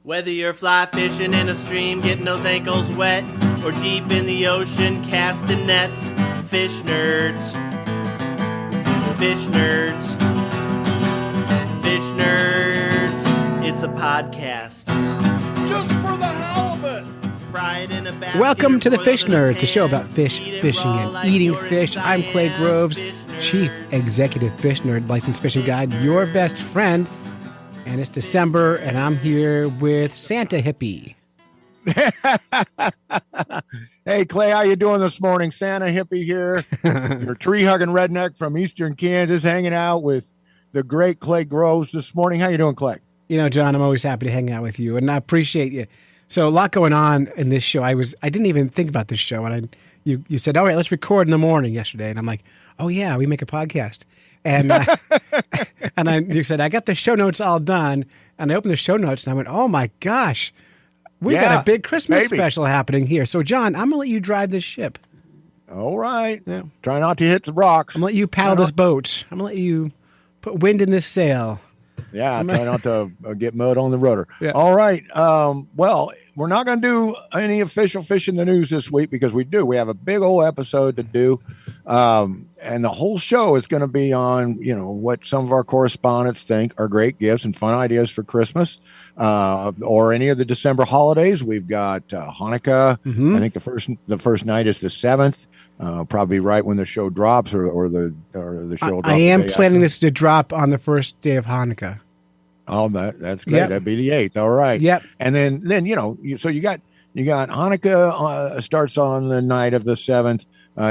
Whether you're fly fishing in a stream, getting those ankles wet, or deep in the ocean casting nets, fish nerds. Fish nerds. Fish nerds. It's a podcast. Just for the halibut. Fried in a basket. Welcome to the Fish Nerds, a show about fish, fishing, and eating fish. I'm Clay Groves, Chief Executive Fish Nerd, Licensed Fishing Guide, your best friend. And it's December, and I'm here with Santa Hippie. Hey, Clay, how you doing this morning? Santa Hippie here, your tree-hugging redneck from eastern Kansas, hanging out with the great Clay Groves this morning. How you doing, Clay? You know, John, I'm always happy to hang out with you, and I appreciate you. So a lot going on in this show. I didn't even think about this show, and you said, all right, let's record in the morning yesterday, and I'm like, oh yeah, we make a podcast. And you said, I got the show notes all done. And I opened the show notes and I went, oh my gosh, we got a big Christmas special happening here. So, John, I'm going to let you drive this ship. All right. Yeah. Try not to hit the rocks. I'm going to let you paddle this boat. I'm going to let you put wind in this sail. Yeah, try not to get mud on the rudder. Yeah. All right. Well, we're not going to do any official fish in the news this week because we have a big old episode to do. And the whole show is going to be on, what some of our correspondents think are great gifts and fun ideas for Christmas, or any of the December holidays. We've got Hanukkah. Mm-hmm. I think the first night is the 7th. Probably right when the show drops, or the show drops. I am planning this to drop on the first day of Hanukkah. Oh, that's great. Yep. That'd be the 8th. All right. Yep. And then so you got Hanukkah starts on the night of the 7th.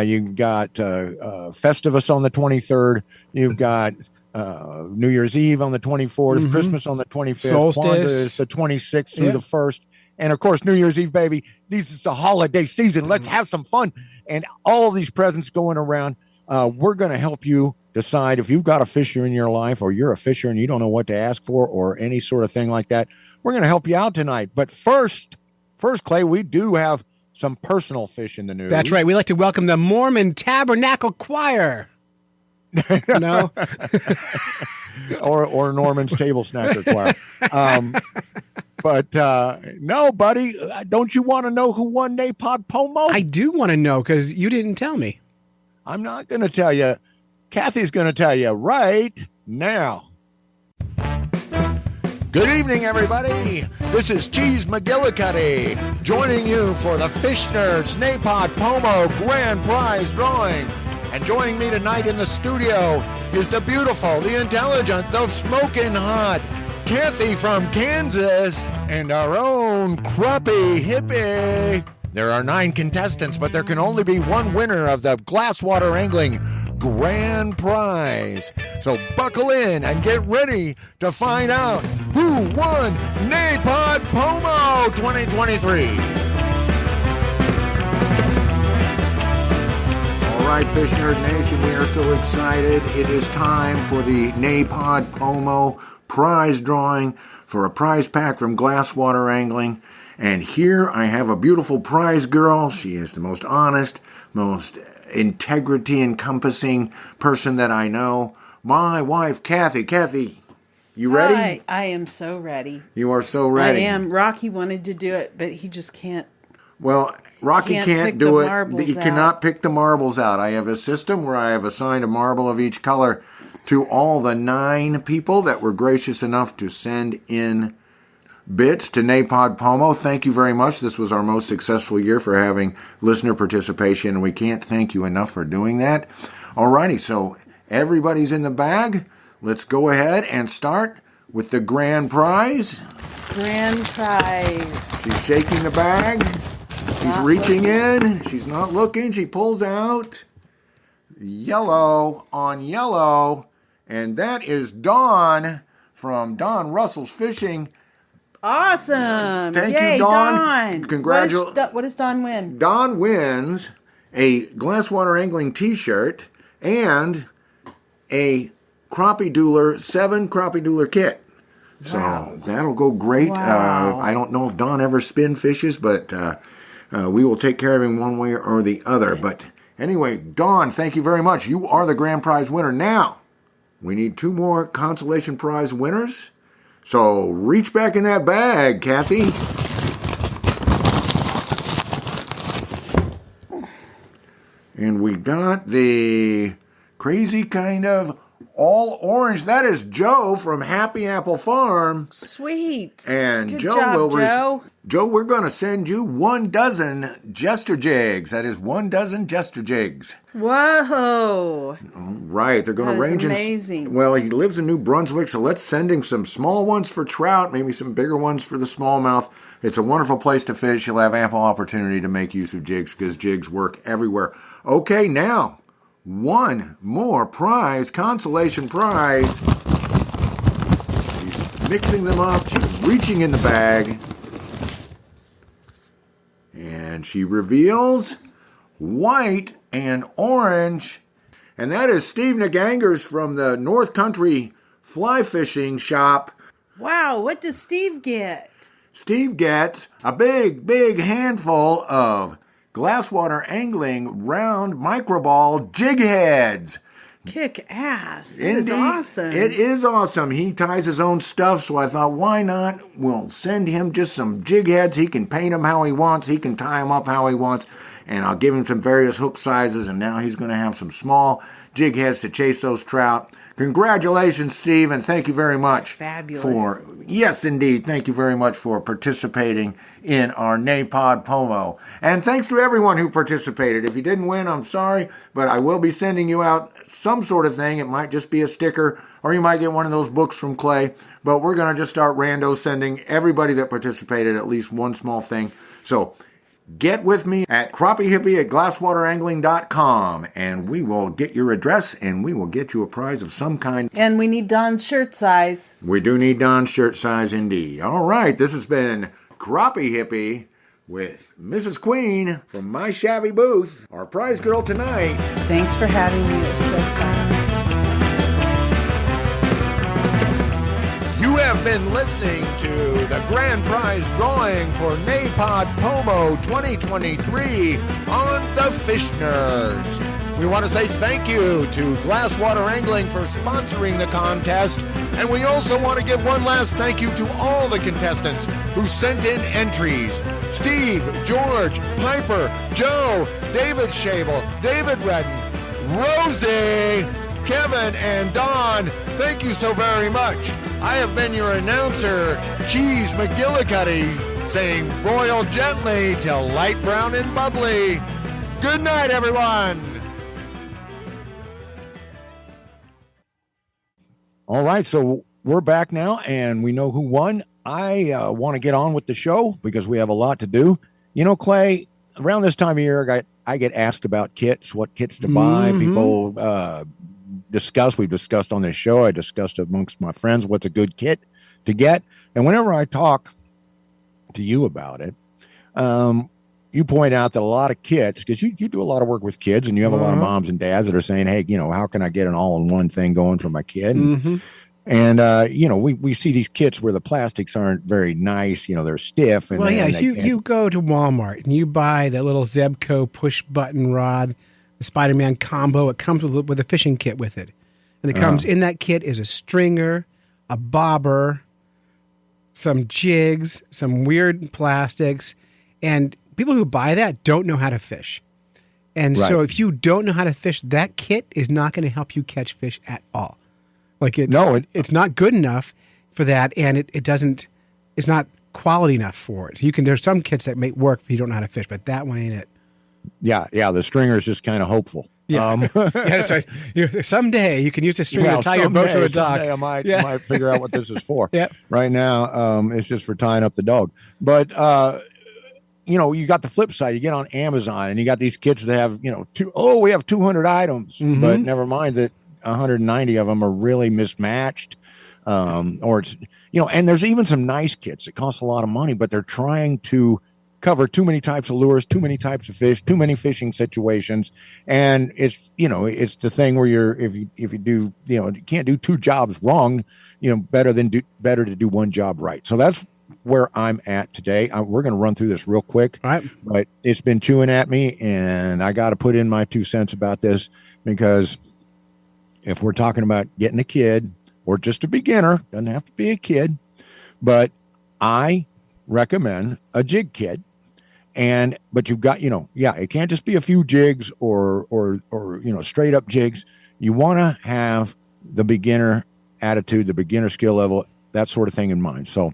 You've got Festivus on the 23rd. You've got New Year's Eve on the 24th. Mm-hmm. Christmas on the 25th. Solstice. Kwanzaa is the 26th through the 1st. And, of course, New Year's Eve, baby. This is the holiday season. Let's have some fun. And all these presents going around. We're going to help you decide if you've got a fisher in your life, or you're a fisher and you don't know what to ask for, or any sort of thing like that. We're going to help you out tonight. But first, Clay, we do have some personal fish in the news. That's right. We like to welcome the Mormon Tabernacle Choir. No? or Norman's Table Snacker Choir. But no, buddy, don't you want to know who won Napod Pomo? I do want to know, because you didn't tell me. I'm not going to tell you. Kathy's going to tell you right now. Good evening, everybody. This is Cheese McGillicuddy joining you for the Fish Nerds Napod Pomo Grand Prize Drawing. And joining me tonight in the studio is the beautiful, the intelligent, the smoking hot Kathy from Kansas, and our own Crappie Hippie. There are 9 contestants, but there can only be one winner of the Glasswater Angling Grand Prize. So buckle in and get ready to find out who won Napod Pomo 2023. All right, Fish Nerd Nation, we are so excited. It is time for the Napod Pomo prize drawing for a prize pack from Glasswater Angling. And here I have a beautiful prize girl. She is the most honest, most integrity encompassing person that I know. My wife, Kathy. Kathy, you ready? Hi, I am so ready. You are so ready. I am. Rocky wanted to do it, but he just can't. Well, Rocky can't do it. He cannot pick the marbles out. I have a system where I have assigned a marble of each color to all the 9 people that were gracious enough to send in bits to Napod Pomo. Thank you very much. This was our most successful year for having listener participation, and we can't thank you enough for doing that. Alrighty, so everybody's in the bag. Let's go ahead and start with the grand prize. Grand prize. She's shaking the bag. She's reaching in. She's not looking. She pulls out yellow on yellow, and that is Dawn from Don Russell's Fishing. Awesome. Thank Yay, you, Dawn. Congratulations. What does Dawn win? Dawn wins a Glasswater Angling t-shirt and a Crappie Doodler 7 Crappie Doodler kit. Wow. So that'll go great. Wow. I don't know if Don ever spin fishes, but we will take care of him one way or the other. But anyway, Dawn, thank you very much. You are the grand prize winner. Now, we need 2 more consolation prize winners. So reach back in that bag, Kathy. And we got the crazy kind of all orange. That is Joe from Happy Apple Farm. Sweet. And Good Joe job, Joe. Joe, we're going to send you 1 dozen jester jigs. That is 1 dozen jester jigs. Whoa. Right. They're going to range amazing. Well, he lives in New Brunswick, so let's send him some small ones for trout, maybe some bigger ones for the smallmouth. It's a wonderful place to fish. You'll have ample opportunity to make use of jigs because jigs work everywhere. Okay, now, one more prize, consolation prize. She's mixing them up. She's reaching in the bag. And she reveals white and orange. And that is Steve Nagangers from the North Country Fly Fishing Shop. Wow, what does Steve get? Steve gets a big handful of glasswater angling round microball jig heads. Kick ass. That Indeed, is awesome. It is awesome. He ties his own stuff, so I thought, why not? We'll send him just some jig heads. He can paint them how he wants. He can tie them up how he wants. And I'll give him some various hook sizes, and now he's going to have some small jig heads to chase those trout. Congratulations, Steve, and thank you very much. Fabulous. Yes, indeed. Thank you very much for participating in our Napod Pomo. And thanks to everyone who participated. If you didn't win, I'm sorry, but I will be sending you out some sort of thing. It might just be a sticker, or you might get one of those books from Clay. But we're going to just start rando sending everybody that participated at least one small thing. So get with me at crappiehippie@glasswaterangling.com, and we will get your address, and we will get you a prize of some kind. And we need Don's shirt size. We do need Don's shirt size, indeed. All right, this has been Crappie Hippie with Mrs. Queen from My Shabby Booth, our prize girl tonight. Thanks for having me. It was so fun. You have been listening to the grand prize drawing for Napod Pomo 2023 on The Fish Nerds. We want to say thank you to Glasswater Angling for sponsoring the contest, and we also want to give one last thank you to all the contestants who sent in entries. Steve, George, Piper, Joe, David Shabel, David Redden, Rosie, Kevin, and Don. Thank you so very much. I have been your announcer, Cheese McGillicuddy, saying broil gently till light brown and bubbly. Good night, everyone. All right, so we're back now, and we know who won. I want to get on with the show because we have a lot to do. You know, Clay, around this time of year, I get asked about kits, what kits to buy. People we've discussed on this show. I discussed amongst my friends what's a good kit to get. And whenever I talk to you about it, you point out that a lot of kits, because you do a lot of work with kids, and you have a lot of moms and dads that are saying, hey, how can I get an all-in-one thing going for my kid? And we see these kits where the plastics aren't very nice. They're stiff. And you go to Walmart and you buy the little Zebco push-button rod, the Spider-Man combo. It comes with a fishing kit with it. And it comes in that kit is a stringer, a bobber, some jigs, some weird plastics. And people who buy that don't know how to fish. And so if you don't know how to fish, that kit is not going to help you catch fish at all. It's not good enough for that, and it's not quality enough for it. There's some kits that may work if you don't know how to fish, but that one ain't it. Yeah, the stringer is just kind of hopeful. Yeah. So someday you can use a stringer to tie your boat to a dock. Someday I might figure out what this is for. Yep. Right now, it's just for tying up the dog. But you got the flip side. You get on Amazon and you got these kits that have, we have 200 items, but never mind that 190 of them are really mismatched. Or it's, and there's even some nice kits that cost a lot of money, but they're trying to cover too many types of lures, too many types of fish, too many fishing situations. And it's the thing where if you do, you can't do two jobs wrong, better to do one job right. So that's where I'm at today. We're going to run through this real quick, all right? But it's been chewing at me, and I got to put in my 2 cents about this, because if we're talking about getting a kid or just a beginner, doesn't have to be a kid, But I recommend a jig kit. But you've got, it can't just be a few jigs or straight up jigs. You want to have the beginner attitude, the beginner skill level, that sort of thing in mind. So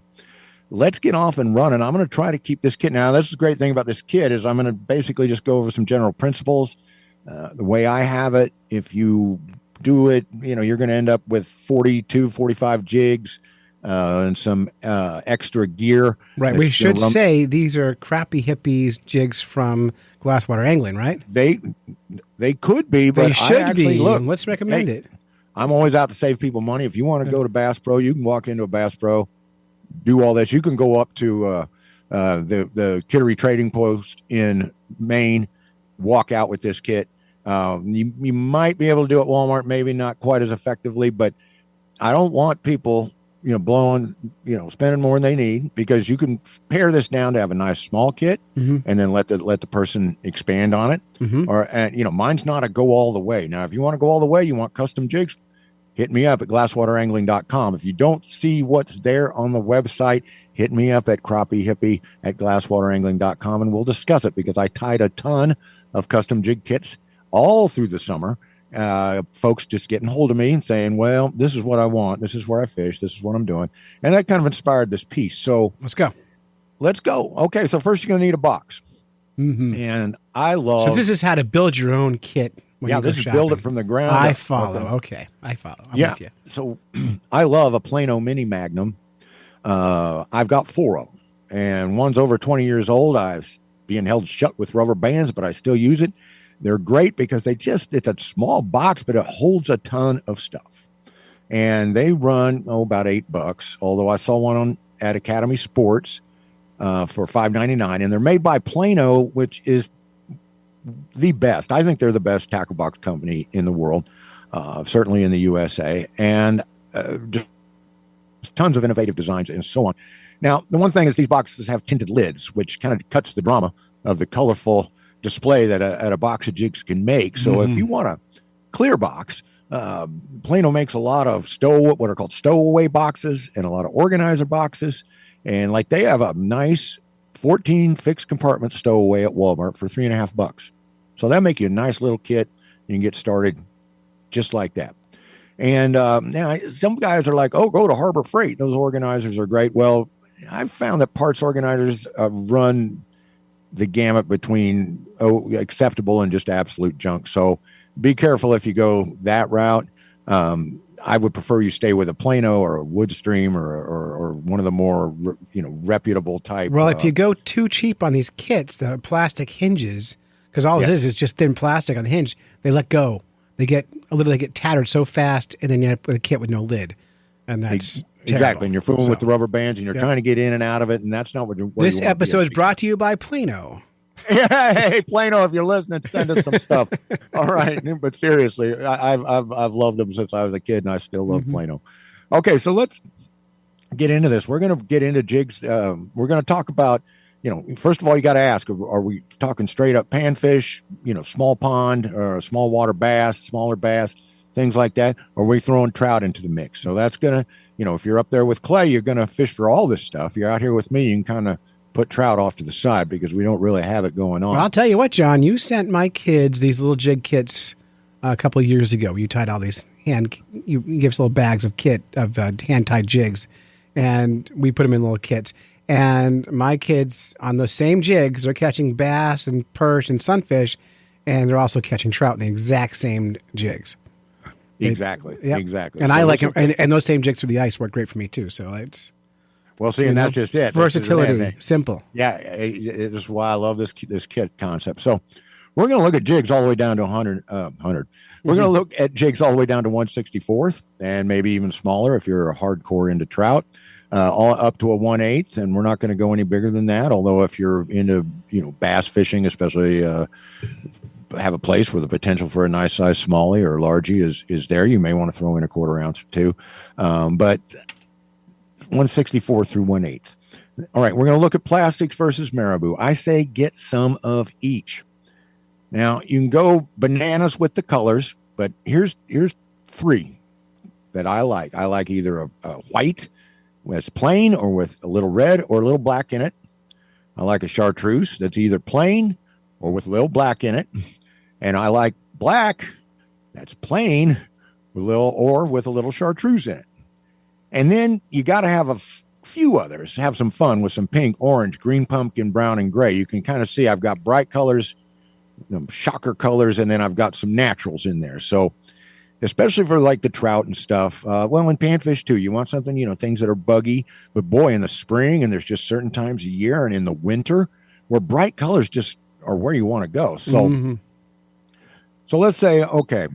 let's get off and running. I'm going to try to keep this kit. Now, this is the great thing about this kit is I'm going to basically just go over some general principles. The way I have it, if you do it, you're going to end up with 42, 45 jigs and some extra gear. Right. We should say these are Crappie Hippies jigs from Glasswater Angling, right? They could be, but they should I actually be. Look. Let's recommend it. I'm always out to save people money. If you want to go to Bass Pro, you can walk into a Bass Pro, do all this. You can go up to the Kittery Trading Post in Maine, walk out with this kit. You might be able to do it at Walmart, maybe not quite as effectively, but I don't want people, blowing, spending more than they need, because you can pare this down to have a nice small kit and then let the person expand on it. Mine's not a go all the way. Now, if you want to go all the way, you want custom jigs, hit me up at glasswaterangling.com. If you don't see what's there on the website, hit me up at Crappie Hippie at glasswaterangling.com and we'll discuss it, because I tied a ton of custom jig kits all through the summer. Folks just getting hold of me and saying, well, this is what I want. This is where I fish. This is what I'm doing. And that kind of inspired this piece. So let's go. Okay. So first you're going to need a box. And I love. So this is how to build your own kit. This is build it from the ground. I follow. Okay. I follow. I'm with you. So I love a Plano Mini Magnum. I've got 4 of them, and one's over 20 years old. I've being held shut with rubber bands, but I still use it. They're great because it's a small box, but it holds a ton of stuff. And they run, about $8, although I saw one at Academy Sports for $5.99. And they're made by Plano, which is the best. I think they're the best tackle box company in the world, certainly in the USA. And just tons of innovative designs and so on. Now, the one thing is these boxes have tinted lids, which kind of cuts the drama of the colorful display that a box of jigs can make. So if you want a clear box, Plano makes a lot of what are called stowaway boxes and a lot of organizer boxes. And like they have a nice 14 fixed compartment stowaway at Walmart for $3.50. So that'll make you a nice little kit. You can get started just like that. And now some guys are like, go to Harbor Freight. Those organizers are great. Well, I've found that parts organizers run the gamut between acceptable and just absolute junk. So be careful if you go that route. I would prefer you stay with a Plano or a Woodstream or one of the more reputable type. Well, if you go too cheap on these kits, the plastic hinges, because all it is just thin plastic on the hinge, they let go. They get tattered so fast, and then you have a kit with no lid, and that's exactly. And you're fooling with the rubber bands, and you're trying to get in and out of it, and that's not what you. This episode is brought to you by Plano. Hey, Plano, if you're listening, send us some stuff. All right, but seriously, I've loved them since I was a kid, and I still love Plano. Okay, so let's get into this. We're going to get into jigs. We're going to talk about, first of all, you got to ask: are we talking straight up panfish, small pond or small water bass, smaller bass, things like that? Or are we throwing trout into the mix? So that's gonna, if you're up there with Clay, you're going to fish for all this stuff. You're out here with me, you can kind of put trout off to the side because we don't really have it going on. Well, I'll tell you what, John, you sent my kids these little jig kits a couple of years ago. You tied all these you gave us little bags of hand-tied jigs, and we put them in little kits. And my kids on those same jigs are catching bass and perch and sunfish, and they're also catching trout in the exact same jigs. Exactly. Exactly. And so I like them, and those same jigs for the ice work great for me too. So it's. Well, see, and that's just it. Versatility, simple. Yeah, this is why I love this kit concept. So we're going to look at jigs all the way down to 100. We're going to look at jigs all the way down to 1/64th and maybe even smaller if you're a hardcore into trout, all up to a 1/8. And we're not going to go any bigger than that. Although if you're into bass fishing, especially have a place where the potential for a nice size smallie or largie is there, you may want to throw in a 1/4 ounce or 2. But 1/64 through 1/8. All right, we're going to look at plastics versus marabou. I say get some of each. Now, you can go bananas with the colors, but here's 3 that I like. I like either a white, It's plain or with a little red or a little black in it. I like a chartreuse that's either plain or with a little black in it. And I like black that's plain with with a little chartreuse in it. And then you got to have a few others. Have some fun with some pink, orange, green pumpkin, brown, and gray. You can kind of see I've got bright colors, shocker colors, and then I've got some naturals in there. So especially for like the trout and stuff. Well, and panfish too. You want something, things that are buggy. But boy, in the spring, and there's just certain times a year, and in the winter, where bright colors just are where you want to go. So, so let's say, okay,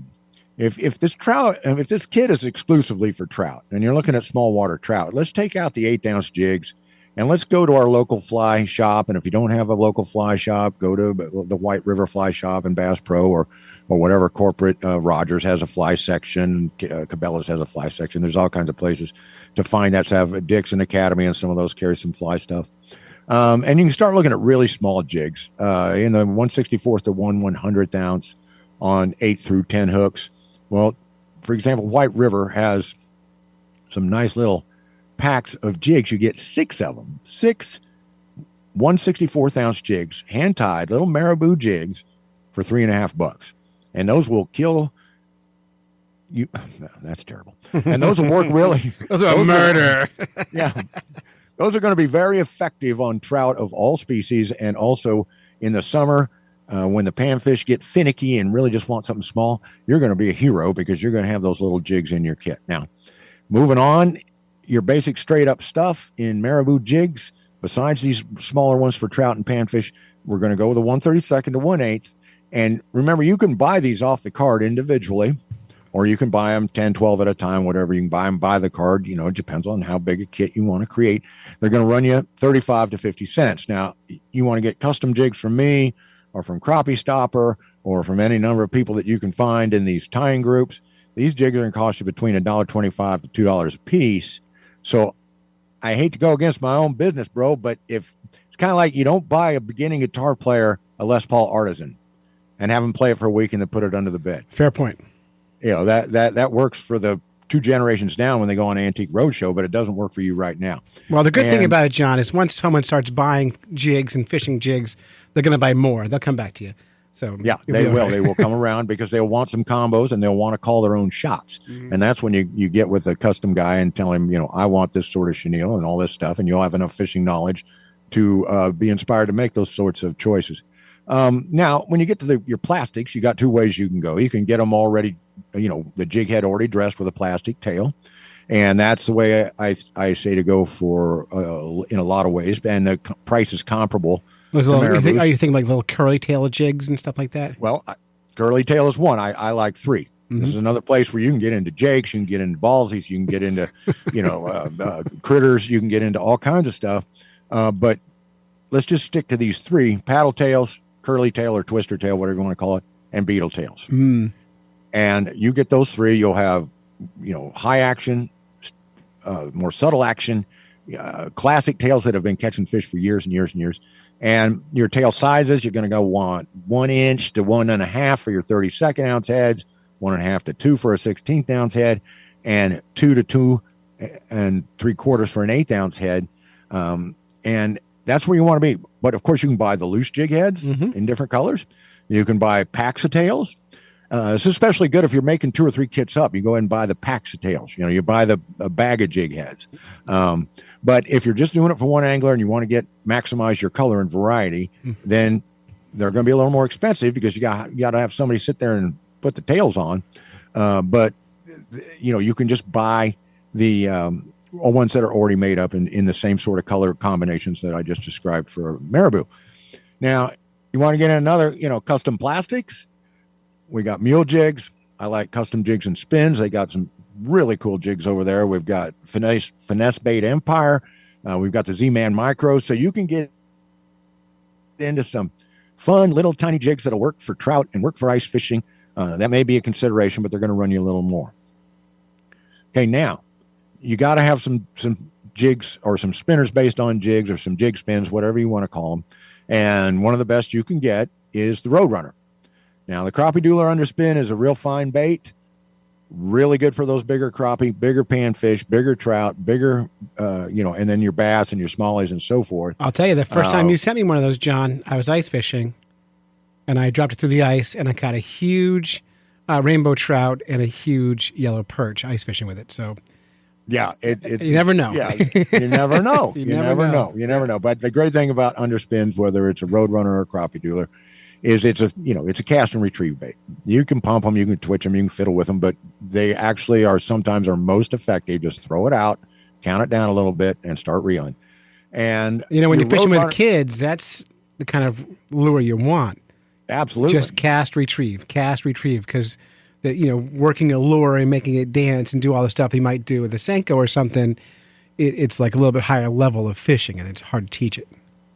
if this kit is exclusively for trout, and you're looking at small water trout, let's take out the 1/8 jigs, and let's go to our local fly shop. And if you don't have a local fly shop, go to the White River Fly Shop and Bass Pro or whatever corporate. Rogers has a fly section. Cabela's has a fly section. There's all kinds of places to find that. Have Dixon Academy, and some of those carry some fly stuff. And you can start looking at really small jigs in the 1/64 to 1/100th ounce on 8 through 10 hooks. Well, for example, White River has some nice little packs of jigs. You get 6 of them, 6 1/64th ounce jigs, hand tied little marabou jigs for $3.50. And those will kill you. That's terrible. And those will work really. those are murder. Yeah. Those are going to be very effective on trout of all species. And also in the summer, when the panfish get finicky and really just want something small, you're going to be a hero because you're going to have those little jigs in your kit. Now, moving on, your basic straight up stuff in marabou jigs, besides these smaller ones for trout and panfish, we're going to go with a 1/32 to 1/8. And remember, you can buy these off the card individually, or you can buy them 10, 12 at a time, whatever. You can buy them by the card. It depends on how big a kit you want to create. They're going to run you 35 to 50 cents. Now, you want to get custom jigs from me or from Crappie Stopper or from any number of people that you can find in these tying groups. These jigs are going to cost you between $1.25 to $2 a piece. So I hate to go against my own business, bro, but if it's kind of like you don't buy a beginning guitar player a Les Paul Artisan and have them play it for a week and then put it under the bed. Fair point. That works for the 2 generations down when they go on Antique Roadshow, but it doesn't work for you right now. Well, the good thing about it, John, is once someone starts buying jigs and fishing jigs, they're going to buy more. They'll come back to you. So yeah, they will. They will come around because they'll want some combos and they'll want to call their own shots. Mm-hmm. And that's when you get with a custom guy and tell him, I want this sort of chenille and all this stuff. And you'll have enough fishing knowledge to be inspired to make those sorts of choices. Now, when you get to your plastics, you got 2 ways you can go. You can get them already, the jig head already dressed with a plastic tail. And that's the way I say to go for in a lot of ways. And the price is comparable. Are you thinking like little curly tail jigs and stuff like that? Well, curly tail is one. I like 3. Mm-hmm. This is another place where you can get into jakes, you can get into ballsies, you can get into, critters, you can get into all kinds of stuff. But let's just stick to these 3: paddle tails, curly tail or twister tail, whatever you want to call it, and beetle tails. Mm. And you get those 3, you'll have, high action, more subtle action, classic tails that have been catching fish for years and years and years. And your tail sizes, you're going to want 1 inch to 1.5 for your 32nd ounce heads, 1.5 to 2 for a 16th ounce head, and 2 to 2 3/4 for an 1/8 ounce head. And that's where you want to be. But of course, you can buy the loose jig heads in different colors. You can buy packs of tails. It's especially good if you're making 2 or 3 kits up. You go ahead and buy the packs of tails. You buy a bag of jig heads. But if you're just doing it for one angler and you want to maximize your color and variety, then they're going to be a little more expensive because you got to have somebody sit there and put the tails on. But you can just buy the ones that are already made up in the same sort of color combinations that I just described for marabou. Now, you want to get another, custom plastics. We got mule jigs. I like custom jigs and spins. They got some really cool jigs over there. We've got Finesse Bait Empire. We've got the Z-Man Micros. So you can get into some fun little tiny jigs that'll work for trout and work for ice fishing. That may be a consideration, but they're going to run you a little more. Okay, now you got to have some jigs or some spinners based on jigs or some jig spins, whatever you want to call them. And one of the best you can get is the Roadrunner. Now, the Crappie Doodler Underspin is a real fine bait. Really good for those bigger crappie, bigger panfish, bigger trout, bigger, and then your bass and your smallies and so forth. I'll tell you, the first time you sent me one of those, John, I was ice fishing, and I dropped it through the ice, and I caught a huge rainbow trout and a huge yellow perch ice fishing with it. So, yeah, you never know. Yeah, you never know. You never know. You never know. But the great thing about underspins, whether it's a Roadrunner or a crappie dealer, is it's a cast and retrieve bait. You can pump them, you can twitch them, you can fiddle with them, but they actually are sometimes most effective. Just throw it out, count it down a little bit, and start reeling. And when you're fishing with kids, that's the kind of lure you want. Absolutely, just cast retrieve, because working a lure and making it dance and do all the stuff you might do with a Senko or something, it's like a little bit higher level of fishing, and it's hard to teach it.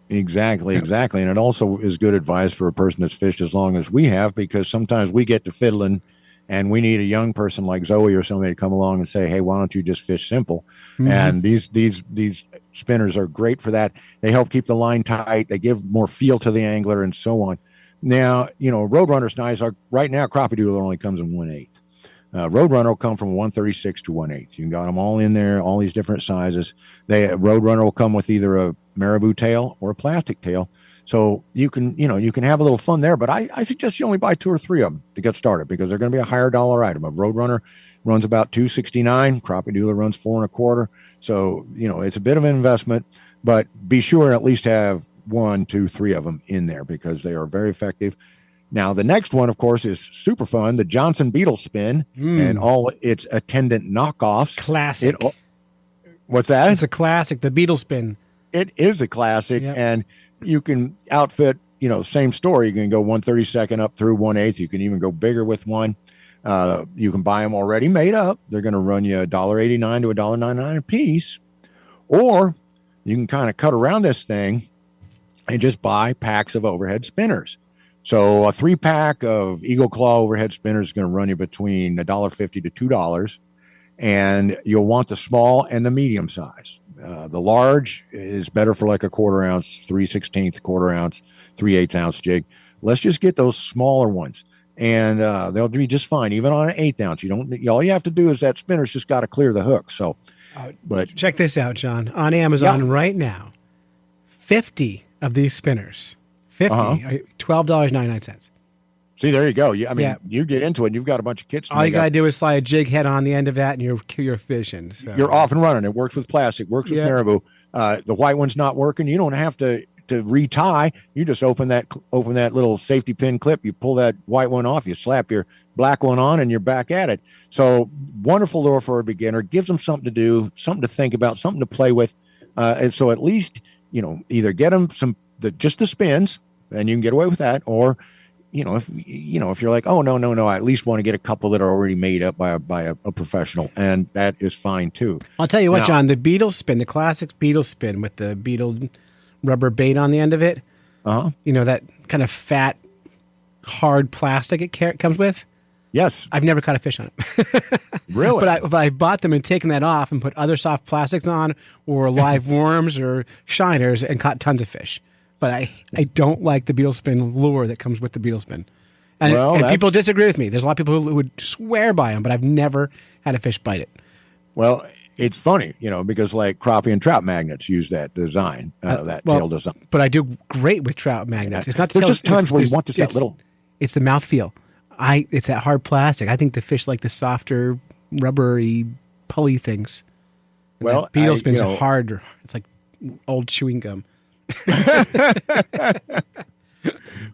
Exactly. And it also is good advice for a person that's fished as long as we have, because sometimes we get to fiddling and we need a young person like Zoe or somebody to come along and say, hey, why don't you just fish simple? Mm-hmm. And these spinners are great for that. They help keep the line tight. They give more feel to the angler and so on. Now, Roadrunner's nice. Right now, crappie dealer only comes in 1/8. Roadrunner will come from 1/36 to 1/8. You can got them all in there, all these different sizes. Roadrunner will come with either a marabou tail or a plastic tail. So you can have a little fun there, but I suggest you only buy 2 or 3 of them to get started, because they're going to be a higher dollar item. A Roadrunner runs about $269. Crappie dealer runs $4.25. So, it's a bit of an investment, but be sure to at least have 1, 2, 3 of them in there, because they are very effective. Now, the next one, of course, is super fun, the Johnson Beetle Spin and all its attendant knockoffs. Classic. What's that? It's a classic, the Beetle Spin. It is a classic, and you can outfit, same story. You can go 1/32 up through 1/8. You can even go bigger with one. You can buy them already made up. They're going to run you $1.89 to $1.99 a piece. Or you can kind of cut around this thing and just buy packs of overhead spinners. So a 3-pack of Eagle Claw overhead spinners is going to run you between $1.50 to $2. And you'll want the small and the medium size. The large is better for like a 1/4 ounce, 3/16, 1/4 ounce, 3/8 ounce jig. Let's just get those smaller ones, and they'll be just fine, even on an 1/8 ounce. All you have to do is that spinner's just got to clear the hook. So, but check this out, John. On Amazon right now, 50 of these spinners, $12.99. See, there you go. You get into it, and you've got a bunch of kits. All you got to do is slide a jig head on the end of that, and you're fishing. So. You're off and running. It works with plastic, works with marabou. The white one's not working. You don't have to retie. You just open that little safety pin clip. You pull that white one off. You slap your black one on, and you're back at it. So wonderful lure for a beginner. Gives them something to do, something to think about, something to play with. And so at least either get them just the spins, and you can get away with that, or if you're like, oh, no, I at least want to get a couple that are already made up by a professional, and that is fine too. I'll tell you what, John, the Beetle Spin, the classic Beetle Spin with the beetle rubber bait on the end of it, that kind of fat, hard plastic it comes with. Yes. I've never caught a fish on it. Really? But I bought them and taken that off and put other soft plastics on, or live worms or shiners, and caught tons of fish. But I don't like the Beetle Spin lure that comes with the Beetle Spin. And people disagree with me. There's a lot of people who would swear by them, but I've never had a fish bite it. Well, it's funny, because like crappie and trout magnets use that design, tail design. But I do great with trout magnets. It's not the There's tail, just times where you want to that little. It's the mouthfeel. It's that hard plastic. I think the fish like the softer, rubbery, pulley things. And well, Beetle Spin's harder. It's like old chewing gum.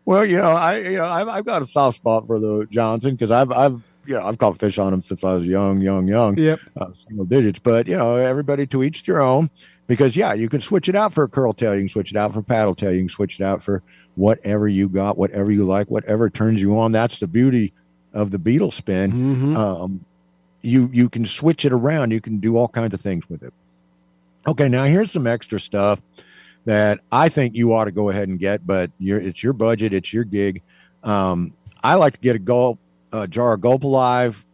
Well, I've got a soft spot for the Johnson, because I've caught fish on them since I was young. Yep. Single digits, but everybody to each their own, because you can switch it out for a curl tail, you can switch it out for paddle tail, you can switch it out for whatever you got, whatever you like, whatever turns you on. That's the beauty of the Beetle Spin. Mm-hmm. You can switch it around, you can do all kinds of things with it. Okay, now here's some extra stuff that I think you ought to go ahead and get, but it's your budget, it's your gig. I like to get a jar of Gulp Alive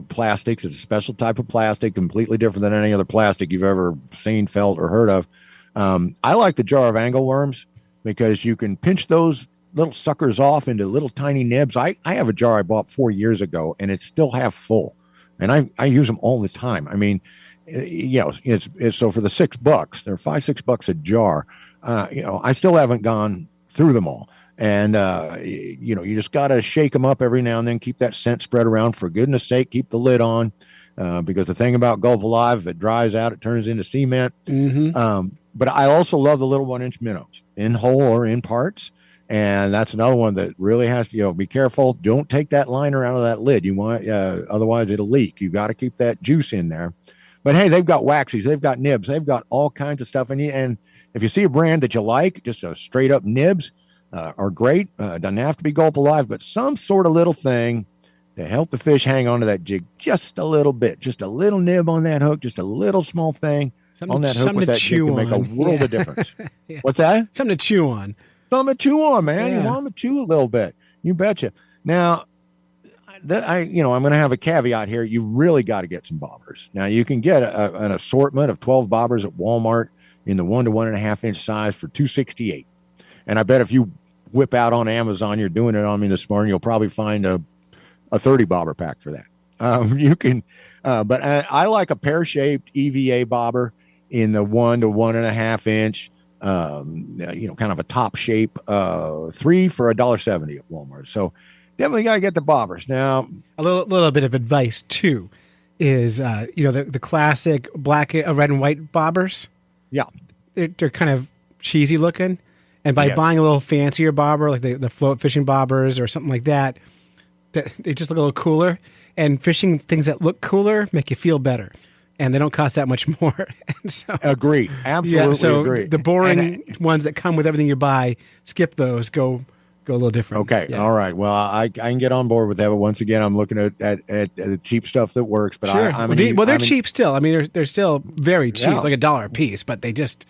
plastics. It's a special type of plastic, completely different than any other plastic you've ever seen, felt, or heard of. I like the jar of angleworms, because you can pinch those little suckers off into little tiny nibs. I have a jar I bought 4 years ago, and it's still half full. and I use them all the time. I mean, it's so for the $6, they're $5-6 a jar. I still haven't gone through them all. And, you just got to shake them up every now and then, keep that scent spread around. For goodness sake, keep the lid on, because the thing about Gulp Alive, if it dries out, it turns into cement. Mm-hmm. But I also love the little 1-inch minnows in whole or in parts. And that's another one that really has to, be careful. Don't take that liner out of that lid. You want, otherwise it'll leak. You got to keep that juice in there. But hey, they've got waxies, they've got nibs, they've got all kinds of stuff. And if you see a brand that you like, just a straight up nibs are great. Doesn't have to be Gulp Alive, but some sort of little thing to help the fish hang on to that jig just a little bit, just a little nib on that hook, just a little small thing on that hook with that jig to make a world of difference. Yeah. What's that? Something to chew on. Something to chew on, man. Yeah. You want them to chew a little bit. You betcha. Now, I'm going to have a caveat here. You really got to get some bobbers. Now, you can get an assortment of 12 bobbers at Walmart in the 1 to 1.5 inch size for $268. And I bet if you whip out on Amazon, you're doing it on me this morning, you'll probably find a 30 bobber pack for that. You can, but I like a pear-shaped EVA bobber in the 1 to 1.5 inch. Kind of a top shape, 3 for $1.70 at Walmart. So definitely got to get the bobbers. Now, a little bit of advice too is, the classic black, red and white bobbers. Yeah. They're kind of cheesy looking. And by Yes. buying a little fancier bobber, like the float fishing bobbers or something like that, they just look a little cooler. And fishing things that look cooler make you feel better. And they don't cost that much more. And so, agree. Absolutely agree. The boring ones that come with everything you buy, skip those. Go a little different. Okay. Yeah. All right. Well, I can get on board with that. But once again, I'm looking at the cheap stuff that works. But Sure. They're cheap still. I mean, they're still very cheap, Yeah. like $1 a piece, but they just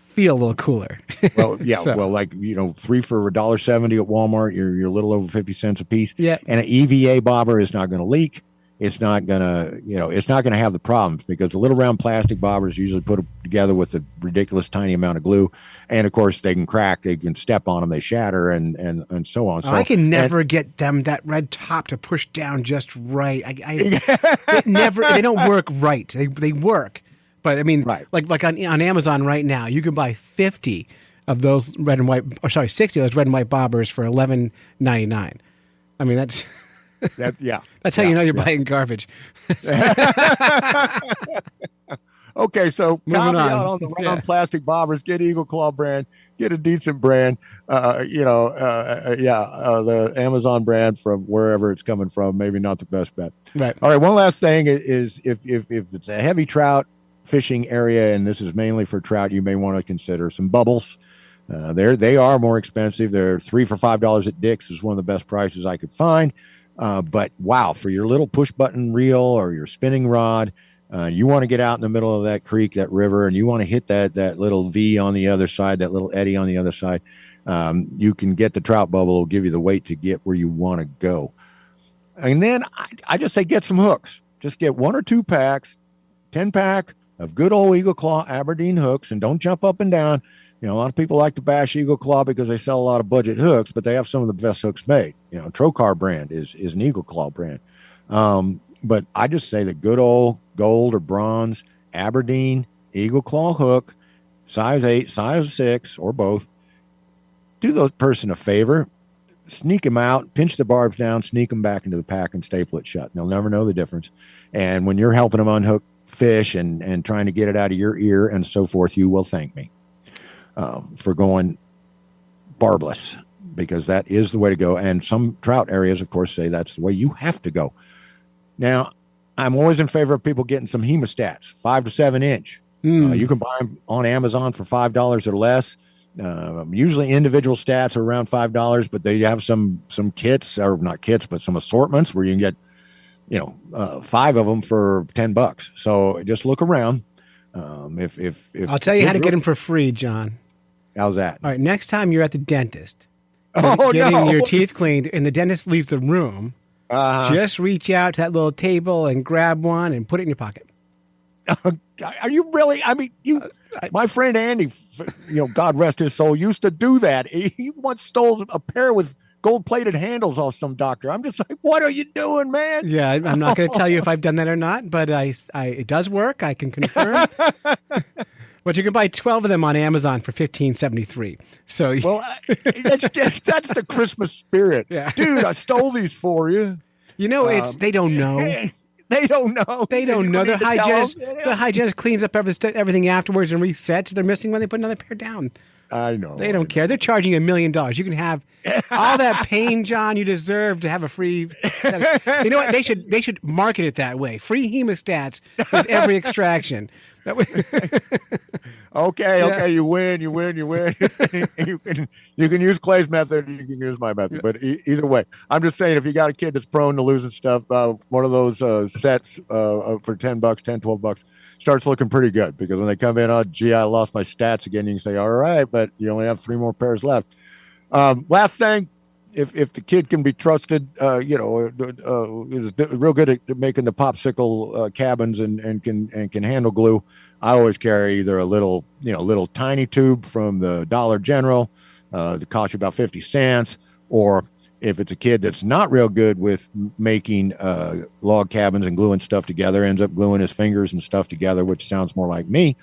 feel a little cooler. Well, yeah. So- Well, 3 for $1.70 at Walmart, you're a little over 50 cents a piece. Yeah. And an EVA bobber is not going to leak. It's not gonna, it's not gonna have the problems because the little round plastic bobbers usually put together with a ridiculous tiny amount of glue, and of course they can crack, they can step on them, they shatter, and so on. So I can never get that red top to push down just right. They don't work right. They work, but I mean, Right. like on Amazon right now, you can buy 50 of those red and white, 60 of those red and white bobbers for $11.99. I mean, that's. That's how you know you're buying garbage. Okay, so Moving caveat on. on the round plastic bobbers. Get Eagle Claw brand. Get a decent brand. The Amazon brand from wherever it's coming from. Maybe not the best bet. Right. All right. One last thing is if it's a heavy trout fishing area, and this is mainly for trout, you may want to consider some bubbles. They are more expensive. They're 3 for $5 at Dick's is one of the best prices I could find. But wow, for your little push button reel or your spinning rod, you want to get out in the middle of that creek, that river, and you want to hit that little V on the other side, that little eddy on the other side. You can get the trout bubble. It'll give you the weight to get where you want to go. And then I just say get some hooks. Just get 1 or 2 packs, 10-pack of good old Eagle Claw Aberdeen hooks, and don't jump up and down. A lot of people like to bash Eagle Claw because they sell a lot of budget hooks, but they have some of the best hooks made. Trocar brand is an Eagle Claw brand. But I just say the good old gold or bronze Aberdeen Eagle Claw hook, size 8, size 6, or both. Do the person a favor, sneak them out, pinch the barbs down, sneak them back into the pack and staple it shut. They'll never know the difference. And when you're helping them unhook fish and trying to get it out of your ear and so forth, you will thank me. For going barbless, because that is the way to go. And some trout areas, of course, say that's the way you have to go. Now, I'm always in favor of people getting some hemostats, 5 to 7 inch. You can buy them on Amazon for $5 or less. Usually individual stats are around $5, but they have some kits, or not kits, but some assortments where you can get, 5 of them for $10. So just look around. If I'll tell you how to get them for free, John. How's that? All right, next time you're at the dentist, Oh, getting no. your teeth cleaned, and the dentist leaves the room, just reach out to that little table and grab one and put it in your pocket. Are you really? I mean, my friend Andy, God rest his soul, used to do that. He once stole a pair with gold-plated handles off some doctor. I'm just like, what are you doing, man? Yeah, I'm not going to tell you if I've done that or not, but it does work. I can confirm. But you can buy 12 of them on Amazon for $15.73. So that's the Christmas spirit. Yeah. Dude, I stole these for you. You know, they don't know. They don't know. They don't know. The The hygienist cleans up everything afterwards and resets. They're missing when they put another pair down. I know. They don't care. They're charging $1 million. You can have all that pain, John, you deserve to have a free set. You know what? They should market it that way. Free hemostats with every extraction. Okay, you win. you can use Clay's method, you can use my method, but either way, I'm just saying, if you got a kid that's prone to losing stuff, one of those sets for $10, $12 starts looking pretty good, because when they come in, oh gee, I lost my stats again, you can say, all right, but you only have 3 more pairs left. Last thing, if the kid can be trusted, is real good at making the popsicle cabins and can handle glue, I always carry either a little tiny tube from the Dollar General that costs you about 50 cents, or if it's a kid that's not real good with making log cabins and gluing stuff together, ends up gluing his fingers and stuff together, which sounds more like me,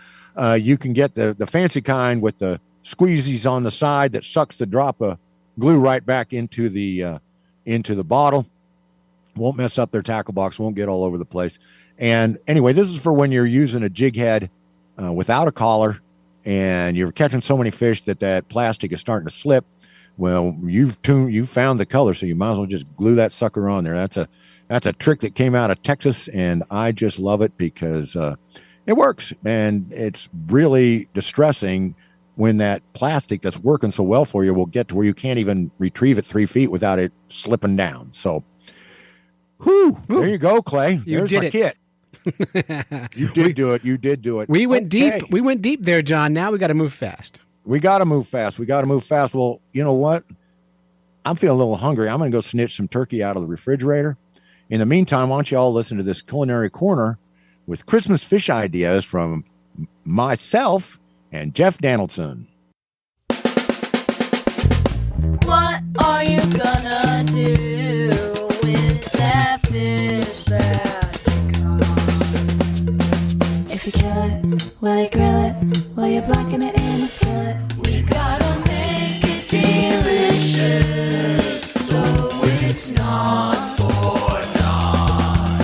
you can get the fancy kind with the squeezies on the side that sucks the drop of glue right back into the bottle. Won't mess up their tackle box, won't get all over the place. And anyway, this is for when you're using a jig head without a collar and you're catching so many fish that plastic is starting to slip. Well, you've found the color, so you might as well just glue that sucker on there. That's a trick that came out of Texas, and I just love it because it works. And it's really distressing when that plastic that's working so well for you will get to where you can't even retrieve it 3 feet without it slipping down. So, there you go, Clay. There's my kit. You did do it. You did do it. We went deep. We went deep there, John. Now we got to move fast. We got to move fast. Well, you know what? I'm feeling a little hungry. I'm going to go snitch some turkey out of the refrigerator. In the meantime, why don't you all listen to this Culinary Corner with Christmas fish ideas from myself and Jeff Danaldson. What are you gonna do with that fish that caught? If you kill it, will you grill it? Will you blacken it in a skillet? We gotta make it delicious, so it's not for naught.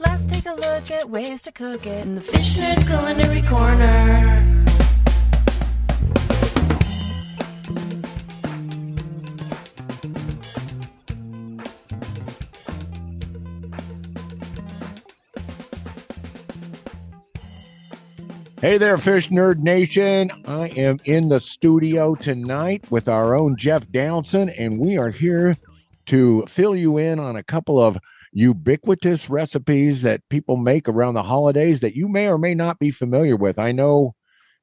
Let's take a look at ways to cook it in the Fish Nerds Culinary Corner. Hey there, Fish Nerd Nation. I am in the studio tonight with our own Jeff Danaldson, and we are here to fill you in on a couple of ubiquitous recipes that people make around the holidays that you may or may not be familiar with. I know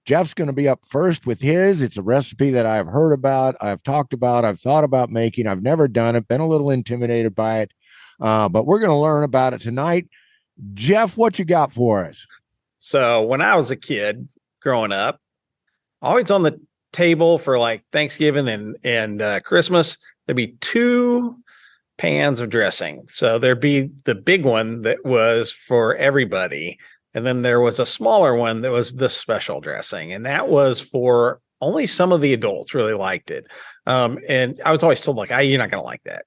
Jeff's going to be up first with his. It's a recipe that I've heard about, I've talked about, I've thought about making. I've never done it, been a little intimidated by it, but we're going to learn about it tonight. Jeff, what you got for us? So when I was a kid growing up, always on the table for like Thanksgiving and Christmas, there'd be 2 pans of dressing. So there'd be the big one that was for everybody. And then there was a smaller one that was the special dressing. And that was for only some of the adults really liked it. And I was always told, like, you're not going to like that.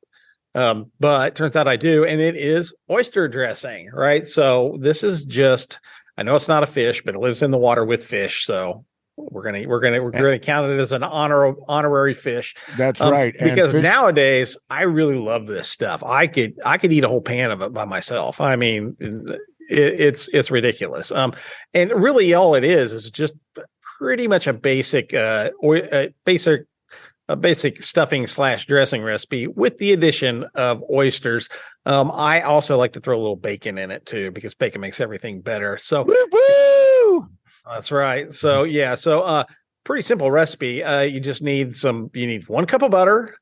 But it turns out I do. And it is oyster dressing, right? So this is just, I know it's not a fish, but it lives in the water with fish. So we're gonna count it as an honorary fish. That's right. Because nowadays I really love this stuff. I could eat a whole pan of it by myself. I mean, it's ridiculous. And really all it is just pretty much a basic stuffing / dressing recipe with the addition of oysters. I also like to throw a little bacon in it too, because bacon makes everything better. So woo-hoo! That's right. So yeah, pretty simple recipe. You just need 1 cup of butter,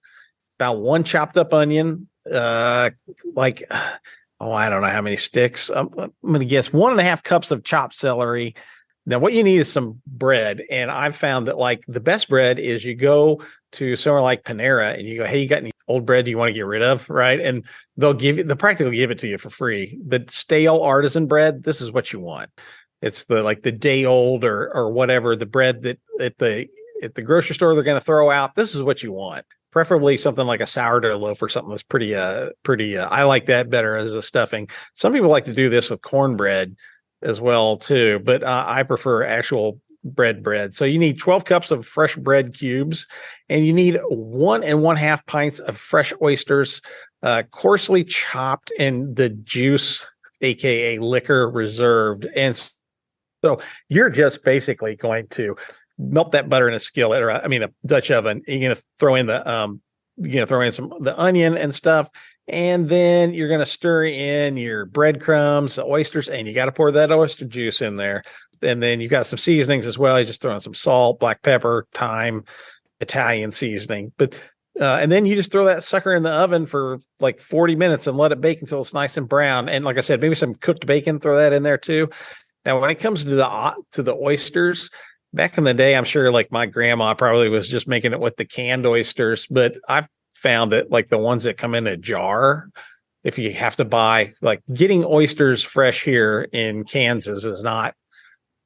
about 1 chopped up onion, I don't know how many sticks. I'm going to guess 1.5 cups of chopped celery, Now, what you need is some bread. And I've found that like the best bread is you go to somewhere like Panera and you go, hey, you got any old bread do you want to get rid of? Right. And they'll practically give it to you for free. The stale artisan bread, this is what you want. It's the day old or whatever, the bread that at the grocery store they're going to throw out. This is what you want. Preferably something like a sourdough loaf or something that's pretty, I like that better as a stuffing. Some people like to do this with cornbread as well too, but I prefer actual bread. So you need 12 cups of fresh bread cubes, and you need 1 1/2 pints of fresh oysters, coarsely chopped, and the juice, aka liquor, reserved. And so you're just basically going to melt that butter in a skillet, or a Dutch oven. You're going to throw in the onion and stuff. And then you're going to stir in your breadcrumbs, the oysters, and you got to pour that oyster juice in there. And then you got some seasonings as well. You just throw in some salt, black pepper, thyme, Italian seasoning. And then you just throw that sucker in the oven for like 40 minutes and let it bake until it's nice and brown. And like I said, maybe some cooked bacon, throw that in there too. Now, when it comes to the oysters, back in the day, I'm sure like my grandma probably was just making it with the canned oysters, but I've found that like the ones that come in a jar, if you have to buy, like getting oysters fresh here in Kansas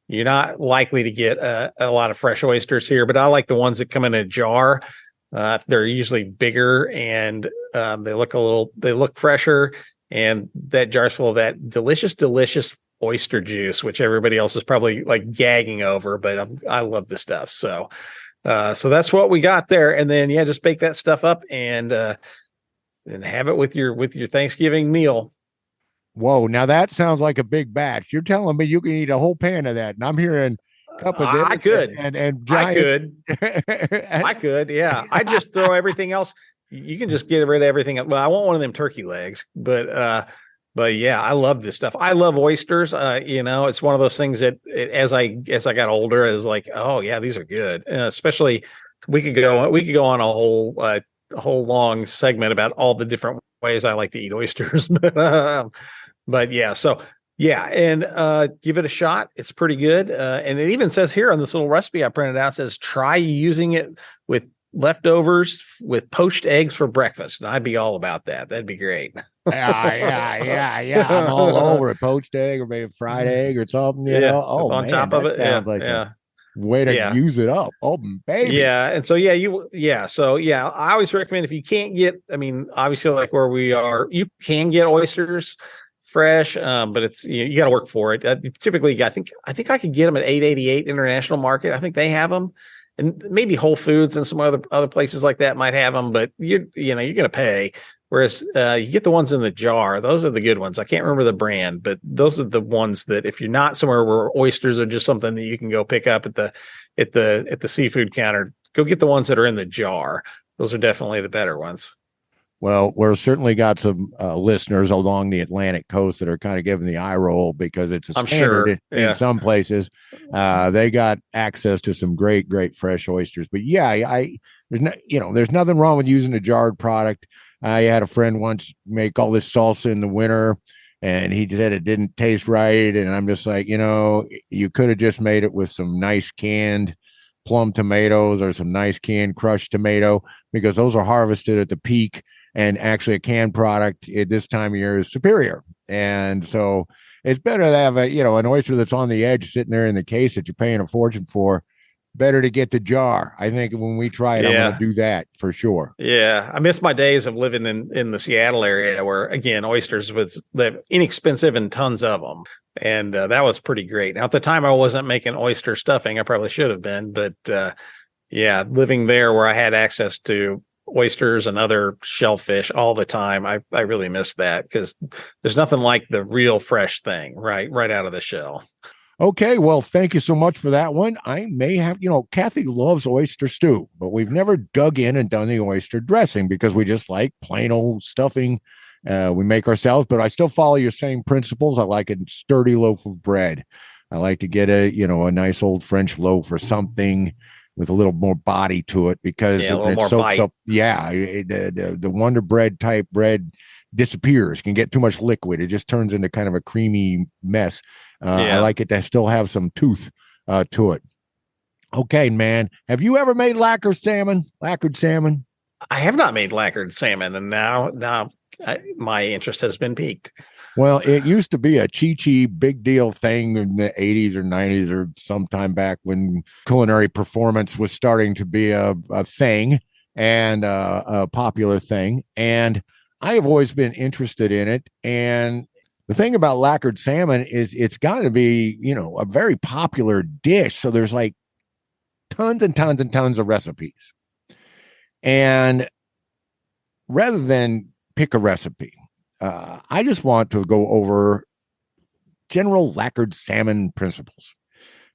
you're not likely to get a lot of fresh oysters here, but I like the ones that come in a jar. They're usually bigger and they look fresher, and that jar's full of that delicious oyster juice, which everybody else is probably like gagging over, but I love the stuff. So that's what we got there. And then, just bake that stuff up and have it with your Thanksgiving meal. Whoa. Now that sounds like a big batch. You're telling me you can eat a whole pan of that. And I'm hearing a cup of this. I could. And giant... I could. Yeah. I just throw everything else. You can just get rid of everything. Well, I want one of them turkey legs, but yeah, I love this stuff. I love oysters. It's one of those things that as I got older, I was like, oh yeah, these are good. Especially we could go on a whole long segment about all the different ways I like to eat oysters. But yeah, so yeah, and give it a shot. It's pretty good. And it even says here on this little recipe I printed out, it says try using it with leftovers with poached eggs for breakfast. And I'd be all about that. That'd be great. Yeah. I'm all over a poached egg or maybe fried egg or something, you know. Oh, on top of it. Sounds like a way to use it up. Oh, baby. Yeah. And so, I always recommend if you can't get, obviously like where we are, you can get oysters fresh, but it's, you got to work for it. Typically, I think I could get them at 888 International Market. I think they have them. And maybe Whole Foods and some other places like that might have them, but you're going to pay. Whereas you get the ones in the jar; those are the good ones. I can't remember the brand, but those are the ones that if you're not somewhere where oysters are just something that you can go pick up at the seafood counter, go get the ones that are in the jar. Those are definitely the better ones. Well, we're certainly got some listeners along the Atlantic coast that are kind of giving the eye roll because it's a standard in some places. They got access to some great fresh oysters. But there's nothing wrong with using a jarred product. I had a friend once make all this salsa in the winter, and he said it didn't taste right. And I'm just like, you could have just made it with some nice canned plum tomatoes or some nice canned crushed tomato, because those are harvested at the peak. And actually a canned product at this time of year is superior. And so it's better to have an oyster that's on the edge sitting there in the case that you're paying a fortune for. Better to get the jar. I think when we try it, I'm going to do that for sure. Yeah. I miss my days of living in the Seattle area where, again, oysters was inexpensive and tons of them. And that was pretty great. Now, at the time, I wasn't making oyster stuffing. I probably should have been. But living there where I had access to oysters and other shellfish all the time, I really miss that, because there's nothing like the real fresh thing right out of the shell. Okay, well, thank you so much for that one. I may have, Kathy loves oyster stew, but we've never dug in and done the oyster dressing because we just like plain old stuffing we make ourselves. But I still follow your same principles. I like a sturdy loaf of bread. I like to get a nice old French loaf or something with a little more body to it, because it soaks up. Yeah, the Wonder Bread type bread disappears. Can get too much liquid. It just turns into kind of a creamy mess. I like it to still have some tooth to it. Okay, man. Have you ever made lacquered salmon? Lacquered salmon? I have not made lacquered salmon, and now my interest has been piqued. Well, it used to be a chi big deal thing in the 80s or 90s or sometime back when culinary performance was starting to be a thing and a popular thing. And I have always been interested in it. And the thing about lacquered salmon is it's got to be, a very popular dish. So there's like tons and tons and tons of recipes. And rather than pick a recipe, I just want to go over general lacquered salmon principles,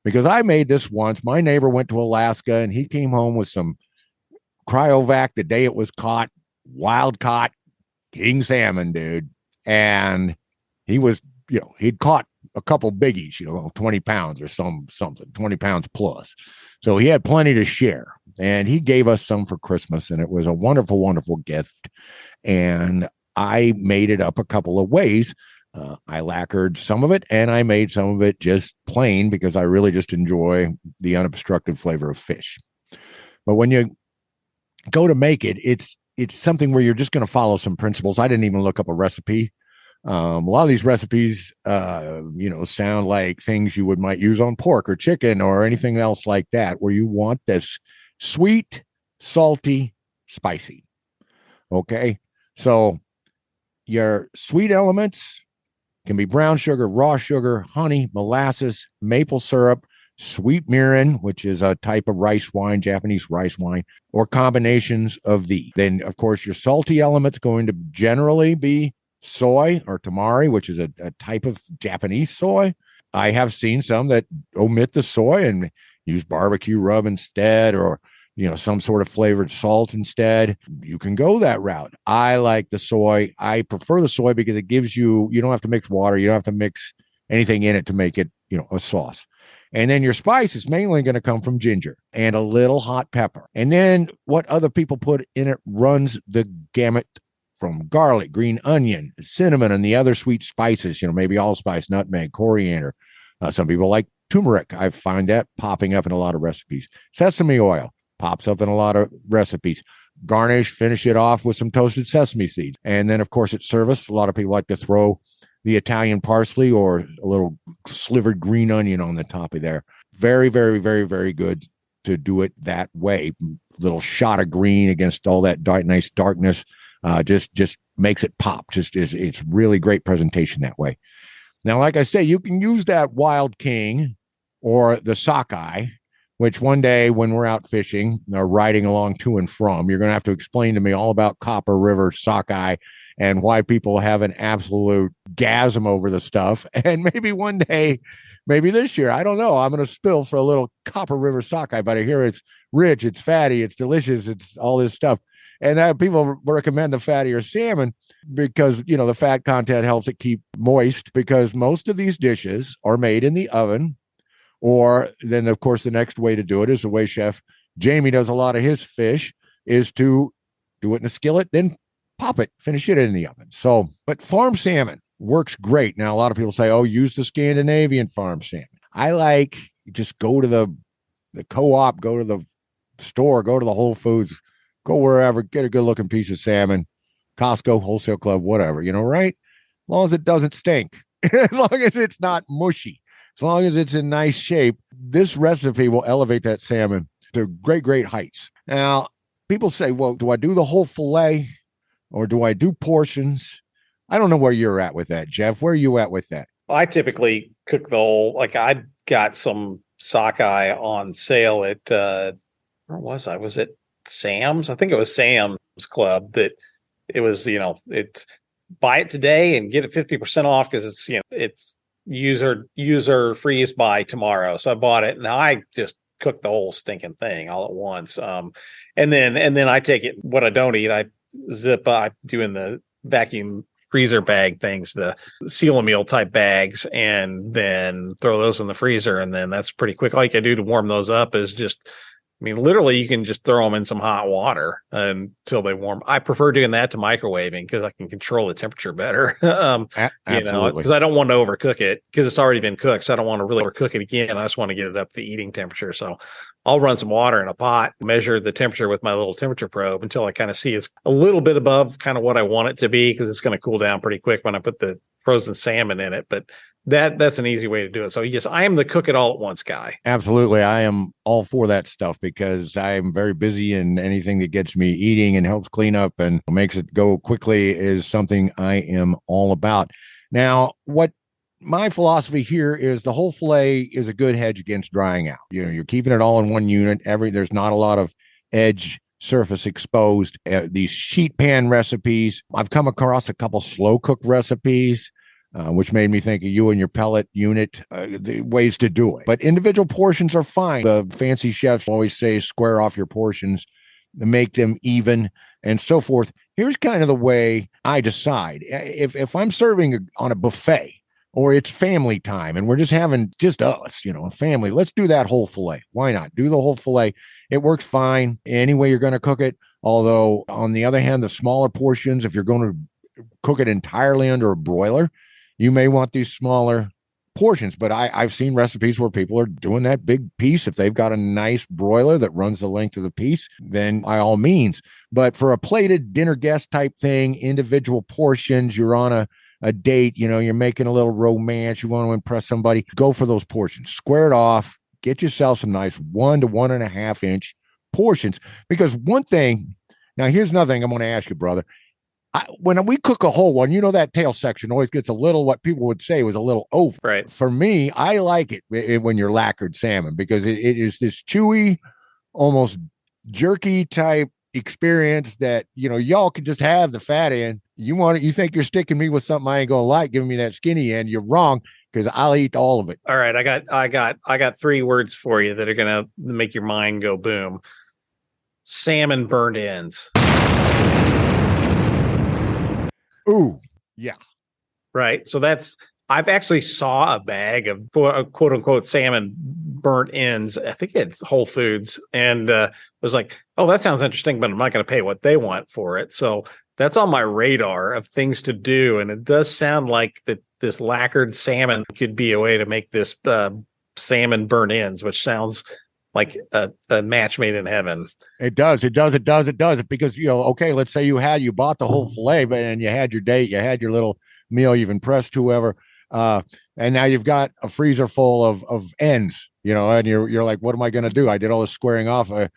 because I made this once. My neighbor went to Alaska and he came home with some cryovac the day it was caught, wild caught king salmon, dude. And he was, he'd caught a couple biggies, 20 pounds or something, 20 pounds plus. So he had plenty to share. And he gave us some for Christmas, and it was a wonderful, wonderful gift. And I made it up a couple of ways. I lacquered some of it, and I made some of it just plain because I really just enjoy the unobstructed flavor of fish. But when you go to make it, it's something where you're just going to follow some principles. I didn't even look up a recipe. A lot of these recipes, sound like things you might use on pork or chicken or anything else like that, where you want this sweet, salty, spicy. Okay. So your sweet elements can be brown sugar, raw sugar, honey, molasses, maple syrup, sweet mirin, which is a type of rice wine, Japanese rice wine, or combinations of these. Then, of course, your salty elements going to generally be soy or tamari, which is a type of Japanese soy. I have seen some that omit the soy and use barbecue rub instead, or some sort of flavored salt instead. You can go that route. I like the soy. I prefer the soy because it gives you don't have to mix water. You don't have to mix anything in it to make it, a sauce. And then your spice is mainly going to come from ginger and a little hot pepper. And then what other people put in it runs the gamut from garlic, green onion, cinnamon, and the other sweet spices, maybe allspice, nutmeg, coriander. Some people like turmeric. I find that popping up in a lot of recipes. Sesame oil pops up in a lot of recipes. Garnish, finish it off with some toasted sesame seeds. And then, of course, at service, a lot of people like to throw the Italian parsley or a little slivered green onion on the top of there. Very, very, very, very good to do it that way. Little shot of green against all that nice darkness. Just makes it pop. It's really great presentation that way. Now, like I say, you can use that Wild King or the sockeye, which one day when we're out fishing or riding along to and from, you're going to have to explain to me all about Copper River sockeye and why people have an absolute gasm over the stuff. And maybe one day, maybe this year, I don't know, I'm going to spill for a little Copper River sockeye, but I hear it's rich, it's fatty, it's delicious, it's all this stuff. And that people recommend the fattier salmon because, the fat content helps it keep moist, because most of these dishes are made in the oven. Or then, of course, the next way to do it is the way Chef Jamie does a lot of his fish, is to do it in a skillet, then pop it, finish it in the oven. So, but farm salmon works great. Now, a lot of people say, use the Scandinavian farm salmon. I like just go to the co-op, go to the store, go to the Whole Foods, go wherever, get a good looking piece of salmon, Costco, Wholesale Club, whatever, right? As long as it doesn't stink, as long as it's not mushy. As long as it's in nice shape, this recipe will elevate that salmon to great, great heights. Now, people say, well, do I do the whole fillet or do I do portions? I don't know where you're at with that, Jeff. Where are you at with that? I typically cook the whole, I got some sockeye on sale at, where was I? Was it Sam's? I think it was Sam's Club that it was, it's buy it today and get it 50% off because it's, it's user freeze by tomorrow. So I bought it and I just cooked the whole stinking thing all at once. And then I take it, what I don't eat, I do in the vacuum freezer bag things, the seal a meal type bags, and then throw those in the freezer. And then that's pretty quick. All you can do to warm those up is just mean, literally, you can just throw them in some hot water until they warm. I prefer doing that to microwaving because I can control the temperature better. Absolutely. Because I don't want to overcook it because it's already been cooked. So I don't want to really overcook it again. I just want to get it up to eating temperature. So I'll run some water in a pot, measure the temperature with my little temperature probe until I kind of see it's a little bit above kind of what I want it to be, because it's going to cool down pretty quick when I put the frozen salmon in it. But that's an easy way to do it. So yes, I am the cook it all at once guy. Absolutely. I am all for that stuff because I am very busy, and anything that gets me eating and helps clean up and makes it go quickly is something I am all about. Now, what my philosophy here is, the whole fillet is a good hedge against drying out. You're keeping it all in one unit. There's not a lot of edge surface exposed. These sheet pan recipes, I've come across a couple slow cook recipes, which made me think of you and your pellet unit, the ways to do it. But individual portions are fine. The fancy chefs always say square off your portions, make them even, and so forth. Here's kind of the way I decide. If I'm serving on a buffet, or it's family time and we're just having just us, a family, let's do that whole fillet. Why not? Do the whole fillet. It works fine any way you're going to cook it. Although, on the other hand, the smaller portions, if you're going to cook it entirely under a broiler, you may want these smaller portions. But I've seen recipes where people are doing that big piece. If they've got a nice broiler that runs the length of the piece, then by all means. But for a plated dinner guest type thing, individual portions, you're on a date, you're making a little romance, you want to impress somebody, go for those portions. Square it off, get yourself some nice 1 to 1.5 inch portions. Because one thing, now here's another thing I'm going to ask you, brother. When we cook a whole one, that tail section always gets a little, what people would say was a little over. Right. For me, I like it when you're lacquered salmon, because it is this chewy, almost jerky type experience that, y'all can just have the fat end. You want it, you think you're sticking me with something I ain't gonna like, giving me that skinny end. You're wrong, because I'll eat all of it. All right. I got 3 words for you that are going to make your mind go boom. Salmon burnt ends. Ooh, yeah. Right. So I've actually saw a bag of quote unquote salmon burnt ends. I think it's Whole Foods, and was like, oh, that sounds interesting, but I'm not going to pay what they want for it. So that's on my radar of things to do. And it does sound like that this lacquered salmon could be a way to make this salmon burnt ends, which sounds like a match made in heaven. It does. Because, okay, let's say you bought the whole fillet, and you had your date, you had your little meal, you've impressed whoever. And now you've got a freezer full of ends, and you're like, what am I going to do? I did all this squaring off. Dude.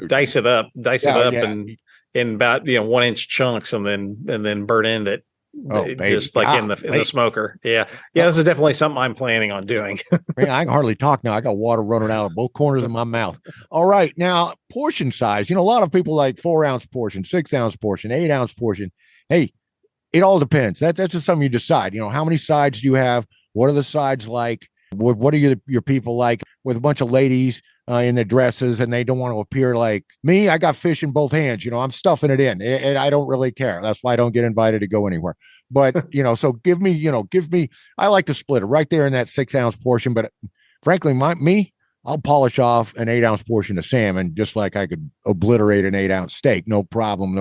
Dice it up and in about 1 inch chunks, and then burn end it. Just like in the smoker. Yeah. This is definitely something I'm planning on doing. Man, I can hardly talk now. I got water running out of both corners of my mouth. All right. Now, portion size. A lot of people like 4 ounce portion, 6 ounce portion, 8 ounce portion. Hey, it all depends. That's just something you decide. How many sides do you have? What are the sides like? What are your people like? With a bunch of ladies in their dresses, and they don't want to appear like me. I got fish in both hands. I'm stuffing it in, and I don't really care. That's why I don't get invited to go anywhere. But so give me. I like to split it right there in that 6 ounce portion. But frankly, I'll polish off an 8 ounce portion of salmon just like I could obliterate an 8 ounce steak. No problem.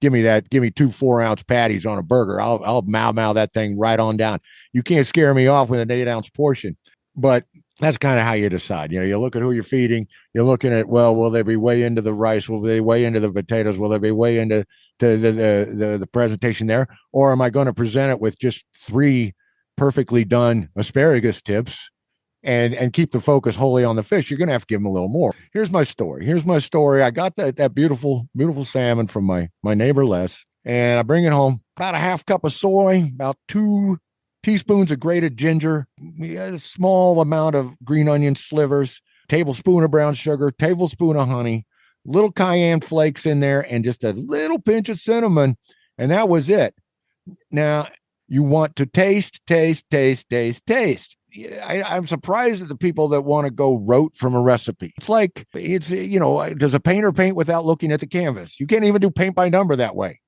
Give me 2 4 ounce patties on a burger. I'll mow that thing right on down. You can't scare me off with an 8 ounce portion. But that's kind of how you decide. You look at who you're feeding. You're looking at, well, will they be way into the rice? Will they way into the potatoes? Will they be way into the presentation there? Or am I going to present it with just 3 perfectly done asparagus tips and keep the focus wholly on the fish? You're going to have to give them a little more. Here's my story. I got that beautiful, beautiful salmon from my neighbor Les, and I bring it home. About a half cup of soy, about 2 teaspoons of grated ginger, a small amount of green onion slivers, tablespoon of brown sugar, tablespoon of honey, little cayenne flakes in there, and just a little pinch of cinnamon. And that was it. Now, you want to taste. I'm surprised at the people that want to go rote from a recipe. It's like, does a painter paint without looking at the canvas? You can't even do paint by number that way.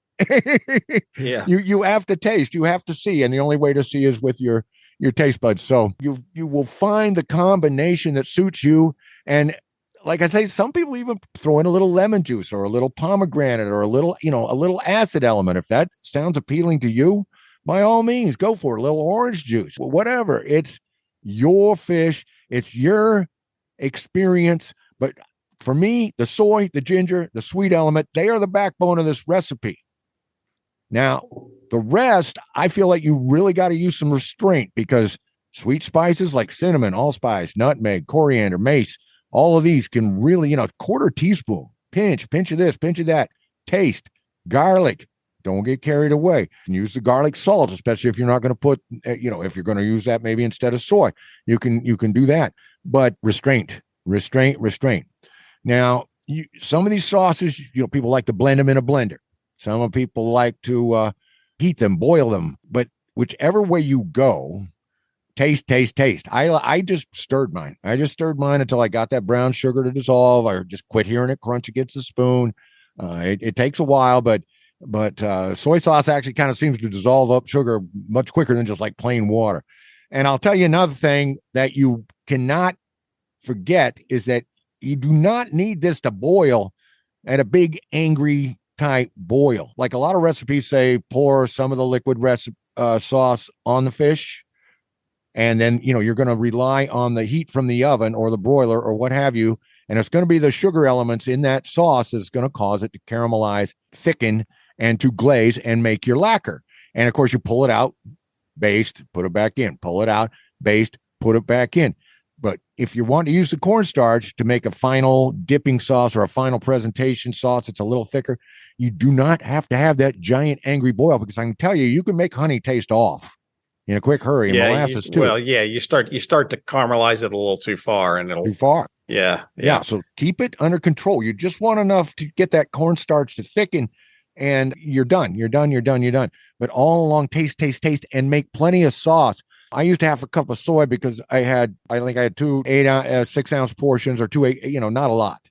Yeah. You have to taste, you have to see. And the only way to see is with your your taste buds. So you will find the combination that suits you. And like I say, some people even throw in a little lemon juice or a little pomegranate or a little acid element. If that sounds appealing to you, by all means, go for it. A little orange juice, whatever. It's your fish. It's your experience. But for me, the soy, the ginger, the sweet element, they are the backbone of this recipe. Now, the rest, I feel like you really got to use some restraint, because sweet spices like cinnamon, allspice, nutmeg, coriander, mace, all of these can really, quarter teaspoon, pinch of this, pinch of that, taste, garlic. Don't get carried away. And use the garlic salt, especially if you're not going to put, if you're going to use that maybe instead of soy, you can do that. But restraint. Now, some of these sauces, people like to blend them in a blender. Some people like to heat them, boil them. But whichever way you go, taste. I just stirred mine. Until I got that brown sugar to dissolve. I just quit hearing it crunch against the spoon. It takes a while, but soy sauce actually kind of seems to dissolve up sugar much quicker than just like plain water. And I'll tell you another thing that you cannot forget is that you do not need this to boil at a big angry type boil. Like a lot of recipes say, pour some of the liquid sauce on the fish, and then you're going to rely on the heat from the oven or the broiler or what have you, and it's going to be the sugar elements in that sauce that's going to cause it to caramelize, thicken, and to glaze and make your lacquer. And of course, you pull it out, baste, put it back in, pull it out, baste, put it back in. But if you want to use the cornstarch to make a final dipping sauce or a final presentation sauce, it's a little thicker. You do not have to have that giant angry boil, because I can tell you can make honey taste off in a quick hurry, and molasses too. Well, yeah, you start to caramelize it a little too far, and it'll too far. Yeah. So keep it under control. You just want enough to get that cornstarch to thicken, and you're done. But all along, taste, and make plenty of sauce. I used to have a cup of soy because I think I had 2 6-ounce portions, or 2 not a lot.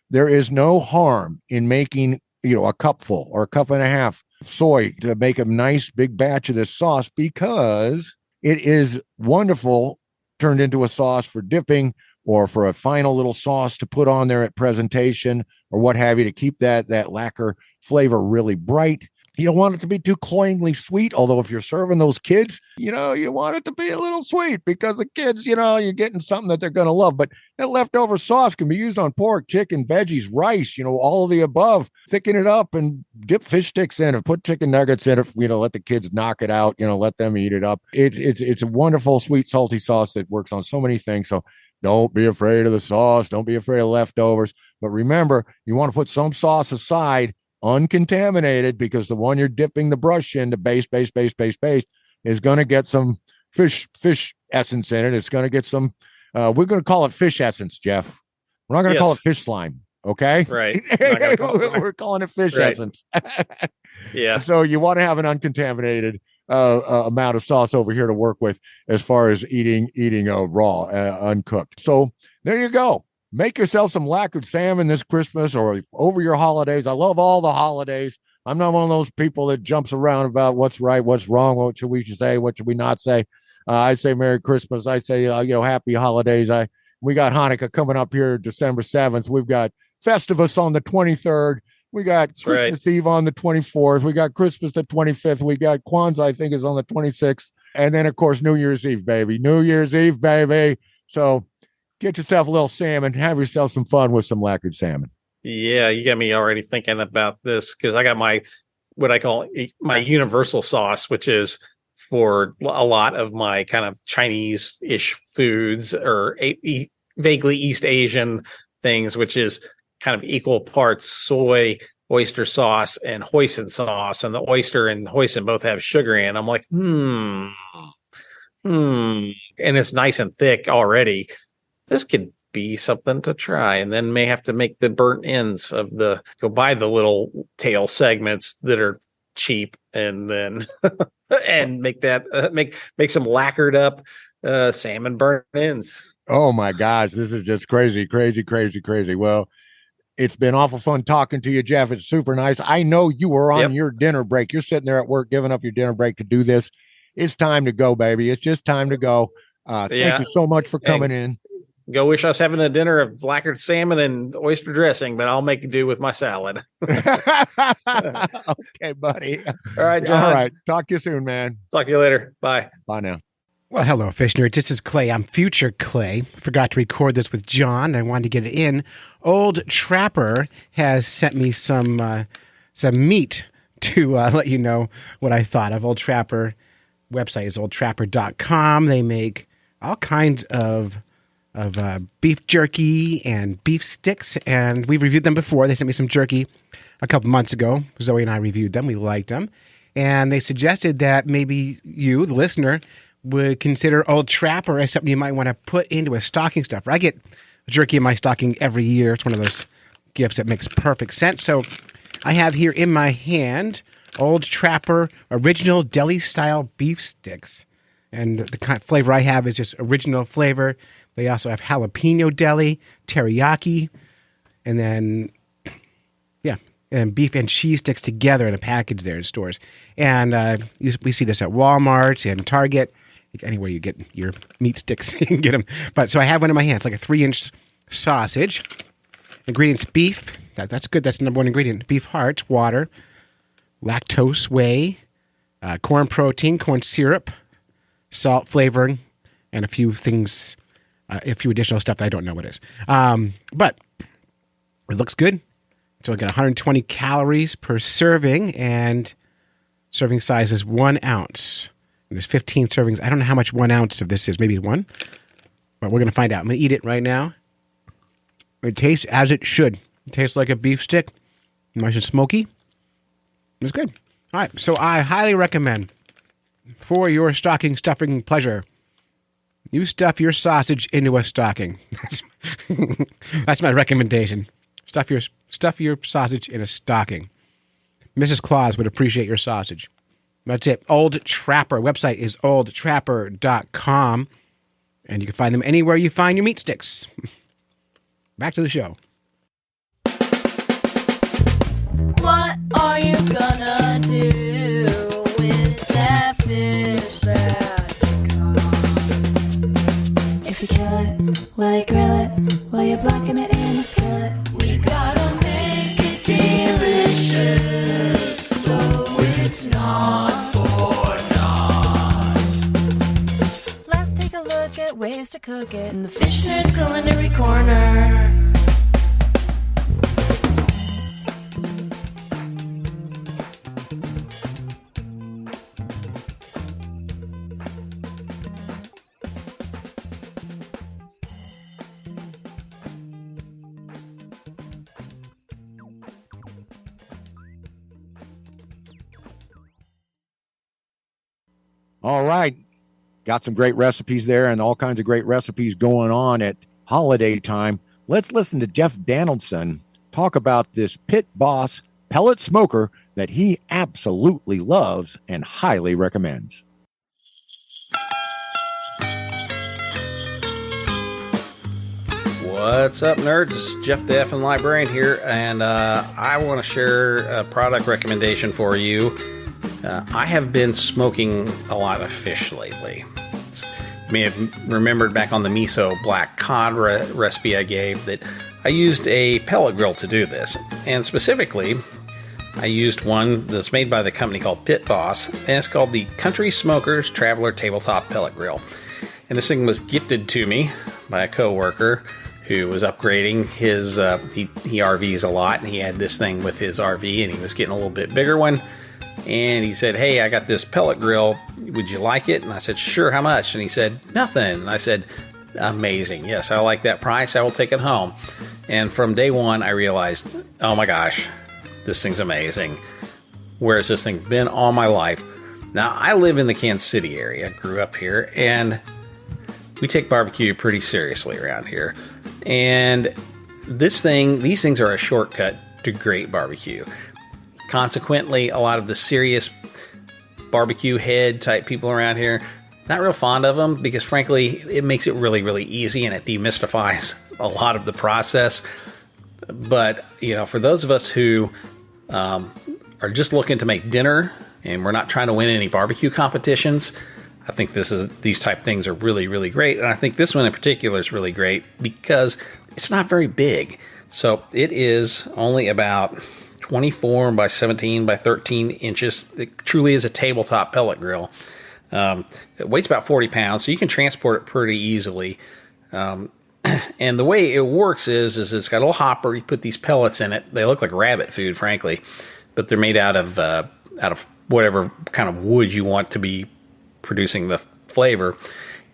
There is no harm in making, a cupful or a cup and a half soy to make a nice big batch of this sauce, because it is wonderful turned into a sauce for dipping, or for a final little sauce to put on there at presentation, or what have you, to keep that lacquer flavor really bright. You don't want it to be too cloyingly sweet, although if you're serving those kids, you want it to be a little sweet, because the kids, you're getting something that they're going to love. But that leftover sauce can be used on pork, chicken, veggies, rice, all of the above. Thicken it up and dip fish sticks in it, put chicken nuggets in it, let the kids knock it out, let them eat it up. It's a wonderful, sweet, salty sauce that works on so many things. So don't be afraid of the sauce. Don't be afraid of leftovers. But remember, you want to put some sauce aside, uncontaminated, because the one you're dipping the brush in, the base, is going to get some fish essence in it. It's going to get some, we're going to call it fish essence, Jeff. We're not going to call it fish slime. Okay. Right. We're calling it fish essence. Yeah. So you want to have an uncontaminated amount of sauce over here to work with as far as eating raw, uncooked. So there you go. Make yourself some lacquered salmon this Christmas or over your holidays. I love all the holidays. I'm not one of those people that jumps around about what's right, what's wrong, what should we say, what should we not say. I say Merry Christmas. I say, Happy Holidays. We got Hanukkah coming up here December 7th. We've got Festivus on the 23rd. We got Christmas Eve on the 24th. We got Christmas the 25th. We got Kwanzaa, I think, is on the 26th. And then, of course, New Year's Eve, baby. So get yourself a little salmon. Have yourself some fun with some lacquered salmon. Yeah, you got me already thinking about this, because I got what I call my universal sauce, which is for a lot of my kind of Chinese-ish foods or vaguely East Asian things, which is kind of equal parts soy, oyster sauce, and hoisin sauce. And the oyster and hoisin both have sugar in. I'm like, and it's nice and thick already. This could be something to try, and then may have to make the burnt ends go buy the little tail segments that are cheap, and then and make that make some lacquered up salmon burnt ends. Oh my gosh, this is just crazy. Well, it's been awful fun talking to you, Jeff. It's super nice. I know you were on your dinner break. You're sitting there at work, giving up your dinner break to do this. it's time to go, baby. It's just time to go. Thank you so much for coming in. Go wish us having a dinner of lacquered salmon and oyster dressing, but I'll make do with my salad. Okay, buddy. All right, John. All right. Talk to you soon, man. Talk to you later. Bye. Bye now. Well, hello, fish nerds. This is Clay. I'm future Clay. Forgot to record this with John. I wanted to get it in. Old Trapper has sent me some meat to let you know what I thought of. Old Trapper website is oldtrapper.com. They make all kinds of beef jerky and beef sticks, and we've reviewed them before. They sent me some jerky a couple months ago. Zoe and I reviewed them. We liked them, and they suggested that maybe you, the listener, would consider Old Trapper as something you might want to put into a stocking stuffer. I get jerky in my stocking every year. It's one of those gifts that makes perfect sense. So I have here in my hand Old Trapper original deli-style beef sticks, and the kind of flavor I have is just original flavor. They also have jalapeno deli, teriyaki, and then, and beef and cheese sticks together in a package there in stores. And we see this at Walmart and Target. Anywhere you get your meat sticks, you can get them. But so I have one in my hand. It's like a 3-inch sausage. Ingredients: beef. That's good. That's the number one ingredient. Beef heart, water, lactose whey, corn protein, corn syrup, salt flavoring, and a few things. A few additional stuff that I don't know what it is. But it looks good. It's only got 120 calories per serving, and serving size is 1 ounce. And there's 15 servings. I don't know how much 1 ounce of this is. Maybe 1. But we're going to find out. I'm going to eat it right now. It tastes as it should. It tastes like a beef stick. Nice and smoky. It's good. All right. So I highly recommend, for your stocking stuffing pleasure, you stuff your sausage into a stocking. That's my recommendation. Stuff your sausage in a stocking. Mrs. Claus would appreciate your sausage. That's it. Old Trapper. Website is oldtrapper.com. And you can find them anywhere you find your meat sticks. Back to the show. What are you gonna do with that fish that caught? If you kill it, will you grill it? Will you blacken it in a skillet? We gotta make it delicious, so it's not for naught. Let's take a look at ways to cook it in the Fish Nerds Culinary Corner. All right. Got some great recipes there and all kinds of great recipes going on at holiday time. Let's listen to Jeff Danaldson talk about this Pit Boss pellet smoker that he absolutely loves and highly recommends. What's up, nerds? It's Jeff the Effin' Librarian here, and I want to share a product recommendation for you. I have been smoking a lot of fish lately. You may have remembered back on the miso black cod recipe I gave that I used a pellet grill to do this. And specifically, I used one that's made by the company called Pit Boss, and it's called the Country Smokers Traveler Tabletop Pellet Grill. And this thing was gifted to me by a coworker who was upgrading his, he RVs a lot, and he had this thing with his RV, and he was getting a little bit bigger one. And he said, "Hey, I got this pellet grill. Would you like it?" And I said, "Sure, how much?" And he said, "Nothing." And I said, "Amazing. Yes, I like that price. I will take it home." And from day one, I realized, oh my gosh, this thing's amazing. Where has this thing been all my life? Now, I live in the Kansas City area. I grew up here, and we take barbecue pretty seriously around here. And these things are a shortcut to great barbecue. Consequently, a lot of the serious barbecue head type people around here, not real fond of them because, frankly, it makes it really, really easy and it demystifies a lot of the process. But, you know, for those of us who are just looking to make dinner and we're not trying to win any barbecue competitions, I think these type things are really, really great. And I think this one in particular is really great because it's not very big. So it is only about 24 by 17 by 13 inches. It truly is a tabletop pellet grill. It weighs about 40 pounds, so you can transport it pretty easily. And the way it works is it's got a little hopper. You put these pellets in it. They look like rabbit food, frankly, but they're made out of whatever kind of wood you want to be producing the flavor.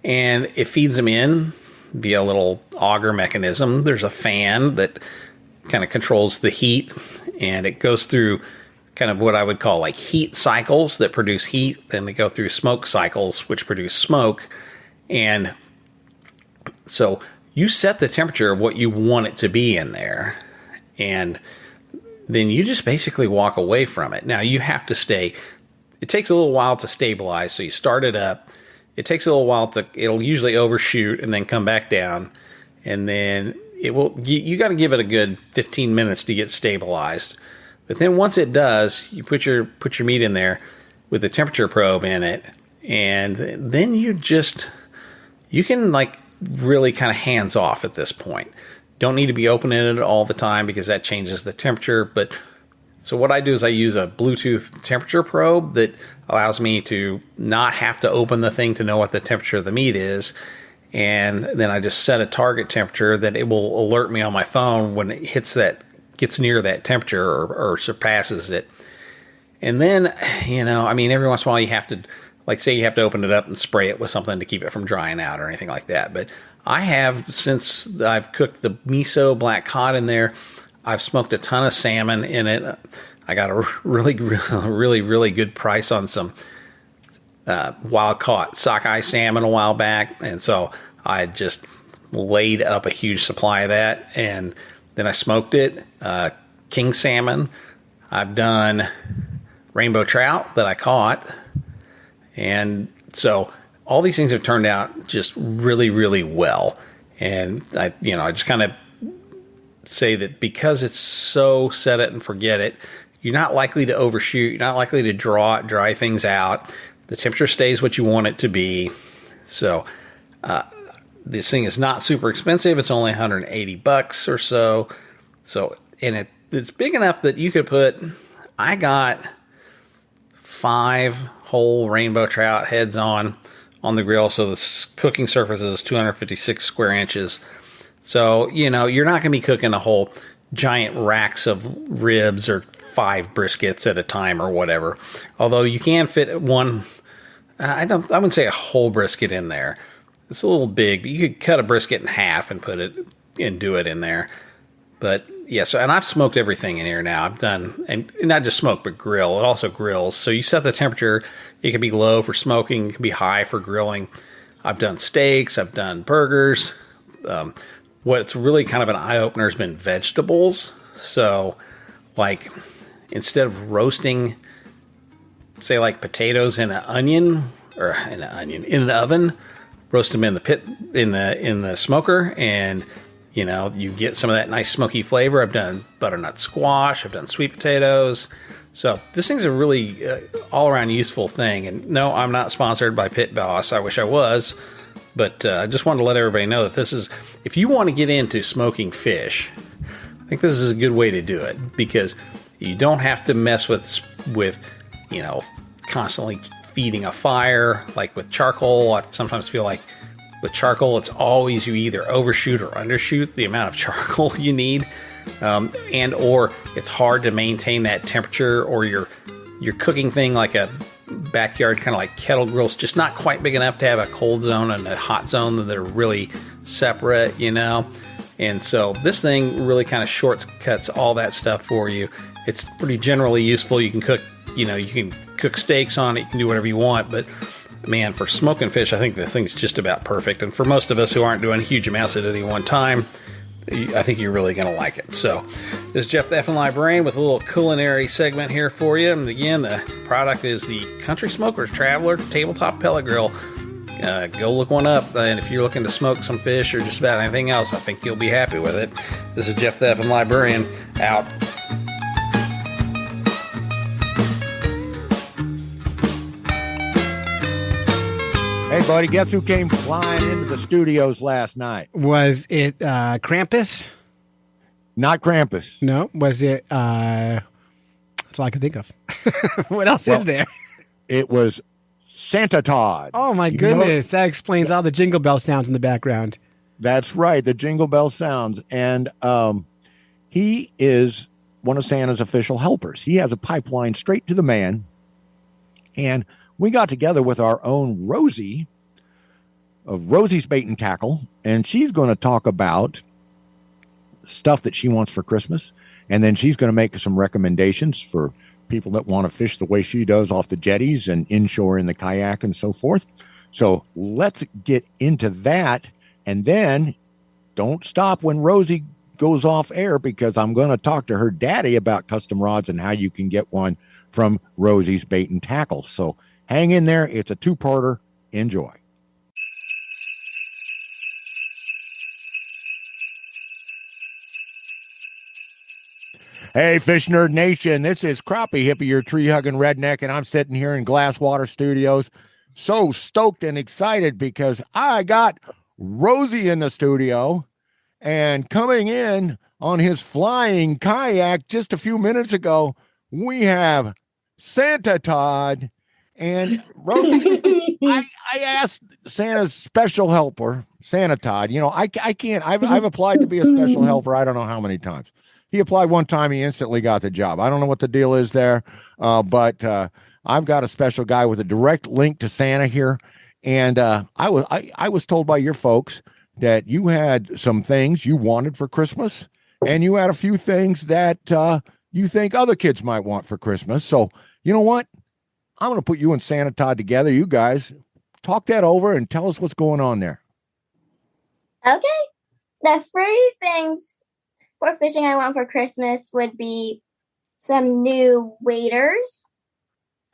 And it feeds them in via a little auger mechanism. There's a fan that kind of controls the heat, and it goes through kind of what I would call like heat cycles that produce heat. Then they go through smoke cycles, which produce smoke. And so you set the temperature of what you want it to be in there, and then you just basically walk away from it. Now you have to stay. It takes a little while to stabilize, so you start it up. It takes a little while it'll usually overshoot and then come back down, and then you got to give it a good 15 minutes to get stabilized. But then once it does, you put your meat in there with the temperature probe in it, and then you can like really kind of hands off at this point. Don't need to be opening it all the time because that changes the temperature. But so what I do is I use a Bluetooth temperature probe that allows me to not have to open the thing to know what the temperature of the meat is. And then I just set a target temperature that it will alert me on my phone when it gets near that temperature or surpasses it. And then, every once in a while you have to, like, say you have to open it up and spray it with something to keep it from drying out or anything like that. But I have, since I've cooked the miso black cod in there, I've smoked a ton of salmon in it. I got a really, really, really good price on some wild caught sockeye salmon a while back. And so I just laid up a huge supply of that. And then I smoked it. King salmon. I've done rainbow trout that I caught. And so all these things have turned out just really, really well. And I just kind of say that because it's so set it and forget it, you're not likely to overshoot. You're not likely to dry things out. The temperature stays what you want it to be. So this thing is not super expensive. It's only $180 or so. So, and it's big enough that you could I got 5 whole rainbow trout heads on the grill. So the cooking surface is 256 square inches. So, you're not going to be cooking a whole giant racks of ribs or 5 briskets at a time or whatever. Although you can fit one, I wouldn't say a whole brisket in there. It's a little big, but you could cut a brisket in half and put it and do it in there. But yeah, so, and I've smoked everything in here now. I've done, and not just smoke, but grill. It also grills. So you set the temperature. It can be low for smoking. It can be high for grilling. I've done steaks. I've done burgers. What's really kind of an eye-opener has been vegetables. So, like, instead of roasting, say, like potatoes in an oven, roast them in the pit, in the smoker, and you get some of that nice smoky flavor. I've done butternut squash. I've done sweet potatoes. So this thing's a really all-around useful thing. And no, I'm not sponsored by Pit Boss. I wish I was. But I just wanted to let everybody know that this is, if you want to get into smoking fish, I think this is a good way to do it, because you don't have to mess with constantly feeding a fire. Like with charcoal, I sometimes feel like with charcoal, it's always you either overshoot or undershoot the amount of charcoal you need, or it's hard to maintain that temperature, or your cooking thing like a backyard kind of like kettle grill's just not quite big enough to have a cold zone and a hot zone that are really separate, And so this thing really kind of shortcuts all that stuff for you. It's pretty generally useful. You can cook, you can cook steaks on it. You can do whatever you want, but man, for smoking fish, I think the thing's just about perfect. And for most of us who aren't doing huge amounts at any one time, I think you're really going to like it. So this is Jeff the Effin' Librarian with a little culinary segment here for you. And again, the product is the Country Smoker's Traveler Tabletop Pellet Grill. Go look one up. And if you're looking to smoke some fish or just about anything else, I think you'll be happy with it. This is Jeff the Effin' Librarian out. Hey, buddy, guess who came flying into the studios last night? Was it Krampus? Not Krampus. No. Was it? That's all I can think of. What else is there? It was Santa Todd. Oh my goodness, that explains all the jingle bell sounds in the background. That's right, the jingle bell sounds. And he is one of Santa's official helpers. He has a pipeline straight to the man. And we got together with our own Rosie of Rosie's Bait and Tackle, and she's going to talk about stuff that she wants for Christmas. And then she's going to make some recommendations for people that want to fish the way she does off the jetties and inshore in the kayak and so forth. So let's get into that. And then don't stop when Rosie goes off air, because I'm going to talk to her daddy about custom rods and how you can get one from Rosie's Bait and Tackle. So hang in there. It's a two-parter. Enjoy. Hey, Fish Nerd Nation, this is Crappie Hippie, your tree-hugging redneck, and I'm sitting here in Glasswater Studios, so stoked and excited because I got Rosie in the studio, and coming in on his flying kayak just a few minutes ago, we have Santa Todd. And Rosie, I asked Santa's special helper, Santa Todd, I can't, I've applied to be a special helper, I don't know how many times. He applied one time. He instantly got the job. I don't know what the deal is there, but I've got a special guy with a direct link to Santa here. And I was told by your folks that you had some things you wanted for Christmas, and you had a few things that you think other kids might want for Christmas. So you know what? I'm going to put you and Santa Todd together. You guys talk that over and tell us what's going on there. Okay. The three things for fishing I want for Christmas would be some new waders,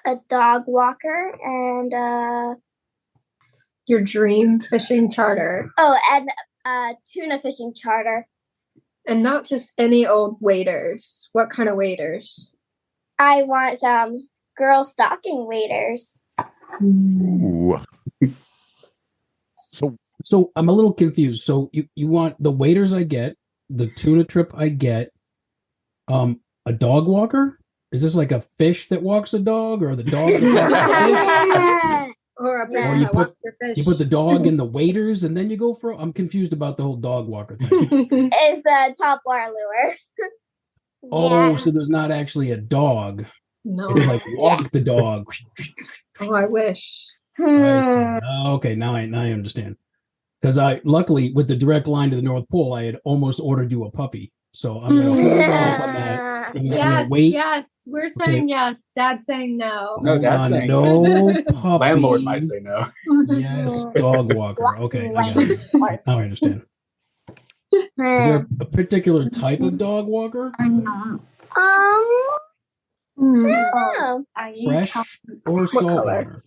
a dog walker, and your dream fishing charter. Oh, and a tuna fishing charter. And not just any old waders. What kind of waders? I want some girl stocking waders. Ooh. So I'm a little confused. So you want the waders I get, the tuna trip I get, a dog walker? Is this like a fish that walks a dog, or the dog that walks a fish? Or a fish Or you that walks your fish. You put the dog in the waders and then you go for. I'm confused about the whole dog walker thing. It's a topwater lure. Oh, Yeah. so there's not actually a dog. No. It's like walk the dog. Oh, I wish. I see. Okay, now I understand. Because I luckily with the direct line to the North Pole, I had almost ordered you a puppy. So I'm gonna hold off on that. I'm gonna wait. Yes. We're saying yes. Dad's saying no. No, Dad's saying no puppy. Landlord might say no. Yes, dog walker. Okay, I got it. Now I understand. Is there a particular type of dog walker? No. Fresh or saltwater?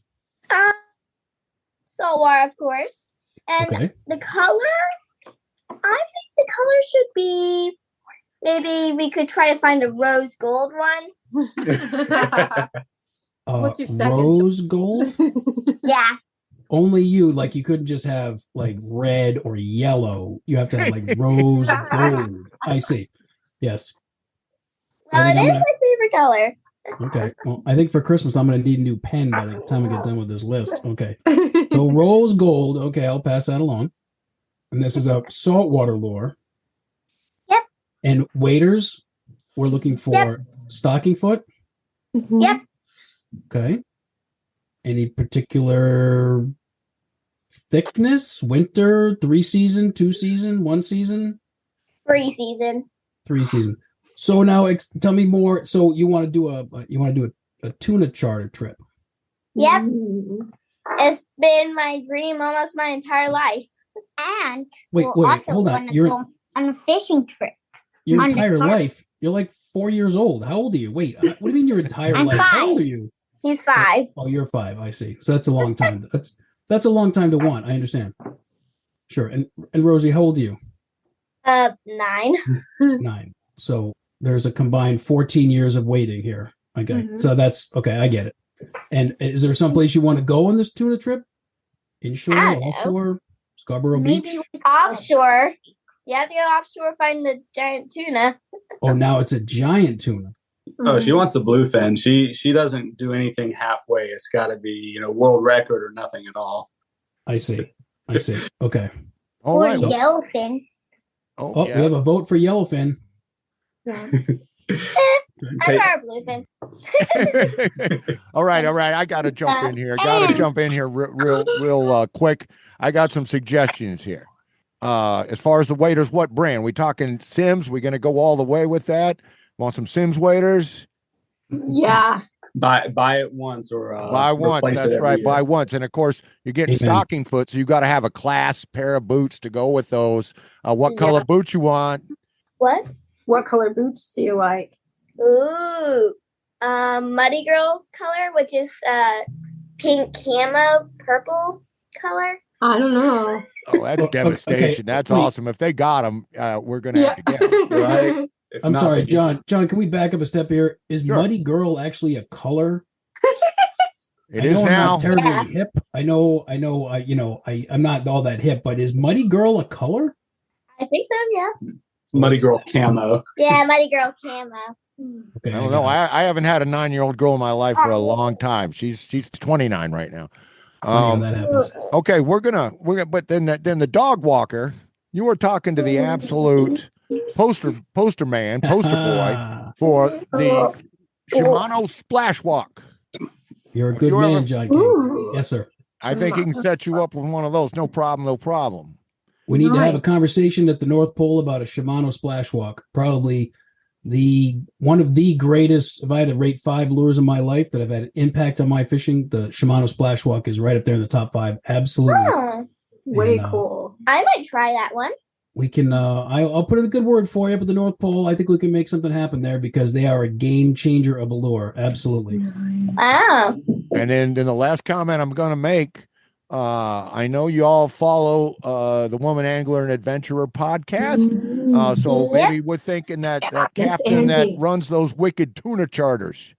Saltwater, of course. And Okay. the color, I think the color should be, maybe we could try to find a rose gold one. What's your second Rose gold? Yeah. Only you, like you couldn't just have like red or yellow. You have to have like rose gold. I see. Yes. Well, I it think is I'm my favorite color. Okay. Well, I think for Christmas I'm gonna need a new pen by the time I get done with this list. Okay. So rose gold. Okay, I'll pass that along. And this is a saltwater lure. Yep. And waders, we're looking for stocking foot. Yep. Okay. Any particular thickness? Winter, 3 season, 2 season, 1 season? 3 season. 3 season. So now tell me more. So you want to do a tuna charter trip? Yep. It's been my dream almost my entire life. And Wait, hold on. You're on a fishing trip. your on the entire car. life. You're like 4 years old. How old are you? Wait, what do you mean your entire I'm life? How old 5. are you? He's 5. Oh, you're 5. I see. So that's a long time. That's a long time to want. I understand. Sure. And Rosie, how old are you? 9. 9. So there's a combined 14 years of waiting here. Okay. So that's okay. I get it. And is there someplace you want to go on this tuna trip? Inshore, I don't know. offshore, Scarborough Maybe Beach. like offshore. You have to go offshore find the giant tuna. Oh, now it's a giant tuna. Oh, she wants the bluefin. She doesn't do anything halfway. It's got to be, world record or nothing at all. I see. Okay. All Or right. yellowfin. Oh, we have a vote for yellowfin. I'm our bluefin. All right. I got to jump in here. Real quick. I got some suggestions here. As far as the waders, what brand? We talking Sims? We going to go all the way with that? Want some Sims waders? Yeah. Buy it once or buy once. That's right. Buy once. And of course, you're getting stocking foot, so you got to have a class pair of boots to go with those. What color boots you want? What color boots do you like? Ooh, Muddy Girl color, which is pink camo, purple color. I don't know. Oh, that's devastation. Okay. That's awesome. If they got them, we're gonna have to get them. Right? I'm sorry, John. John, can we back up a step here? Is Muddy Girl actually a color? It is now. I'm not terribly hip. I know. I'm not all that hip, but is Muddy Girl a color? I think so. Yeah. It's Muddy Girl camo. Yeah, Muddy Girl camo. Okay, I don't know. I haven't had a 9-year-old girl in my life for a long time. She's 29 right now. That happens. Okay, we're gonna. But then the dog walker. You were talking to the absolute poster boy for the Shimano Splash Walk. You're a good man, John King. Yes, sir. I think he can set you up with one of those. No problem. We need to have a conversation at the North Pole about a Shimano Splash Walk. Probably one of the greatest, if I had to rate 5 lures in my life that have had an impact on my fishing, the Shimano Splash Walk is right up there in the top 5. Absolutely. Way cool. I might try that one. We can, I'll put in a good word for you up at the North Pole. I think we can make something happen there because they are a game changer of a lure. Absolutely. Wow. And then the last comment I'm going to make, I know you all follow the Woman Angler and Adventurer podcast. So maybe we're thinking that captain that runs those wicked tuna charters.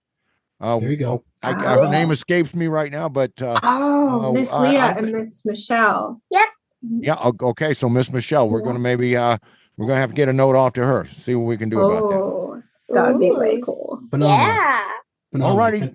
There you go. Her name escapes me right now, but Miss Leah and Miss Michelle. Yep. Yeah. Okay. So Miss Michelle, we're gonna maybe we're gonna have to get a note off to her. See what we can do about that would be way cool. Yeah. All righty.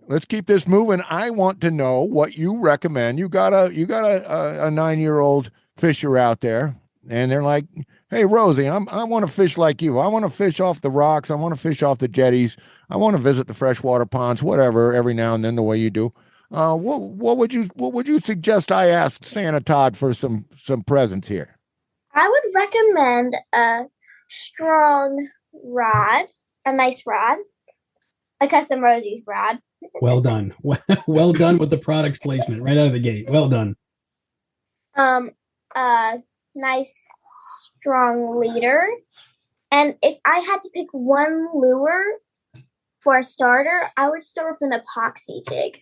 Let's keep this moving. I want to know what you recommend. You got a 9-year-old fisher out there, and they're like, "Hey, Rosie, I want to fish like you. I want to fish off the rocks. I want to fish off the jetties. I want to visit the freshwater ponds, whatever, every now and then, the way you do. What would you suggest I ask Santa Todd for some presents here?" I would recommend a strong rod, a nice rod, a custom Rosie's rod. Well done. Well done with the product placement right out of the gate. Well done. Nice strong leader. And if I had to pick one lure for a starter, I would start with an epoxy jig.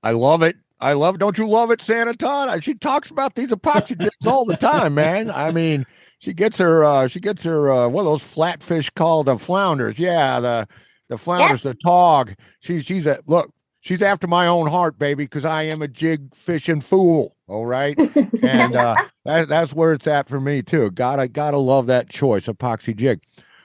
I love it. Don't you love it, Santa Todd? She talks about these epoxy jigs all the time, man. I mean, she gets her what are those flatfish called? Flounders. Yeah, the flounders, the tog. She's after my own heart, baby, because I am a jig fishing fool. All right. And that's where it's at for me too. Gotta love that choice, epoxy jig.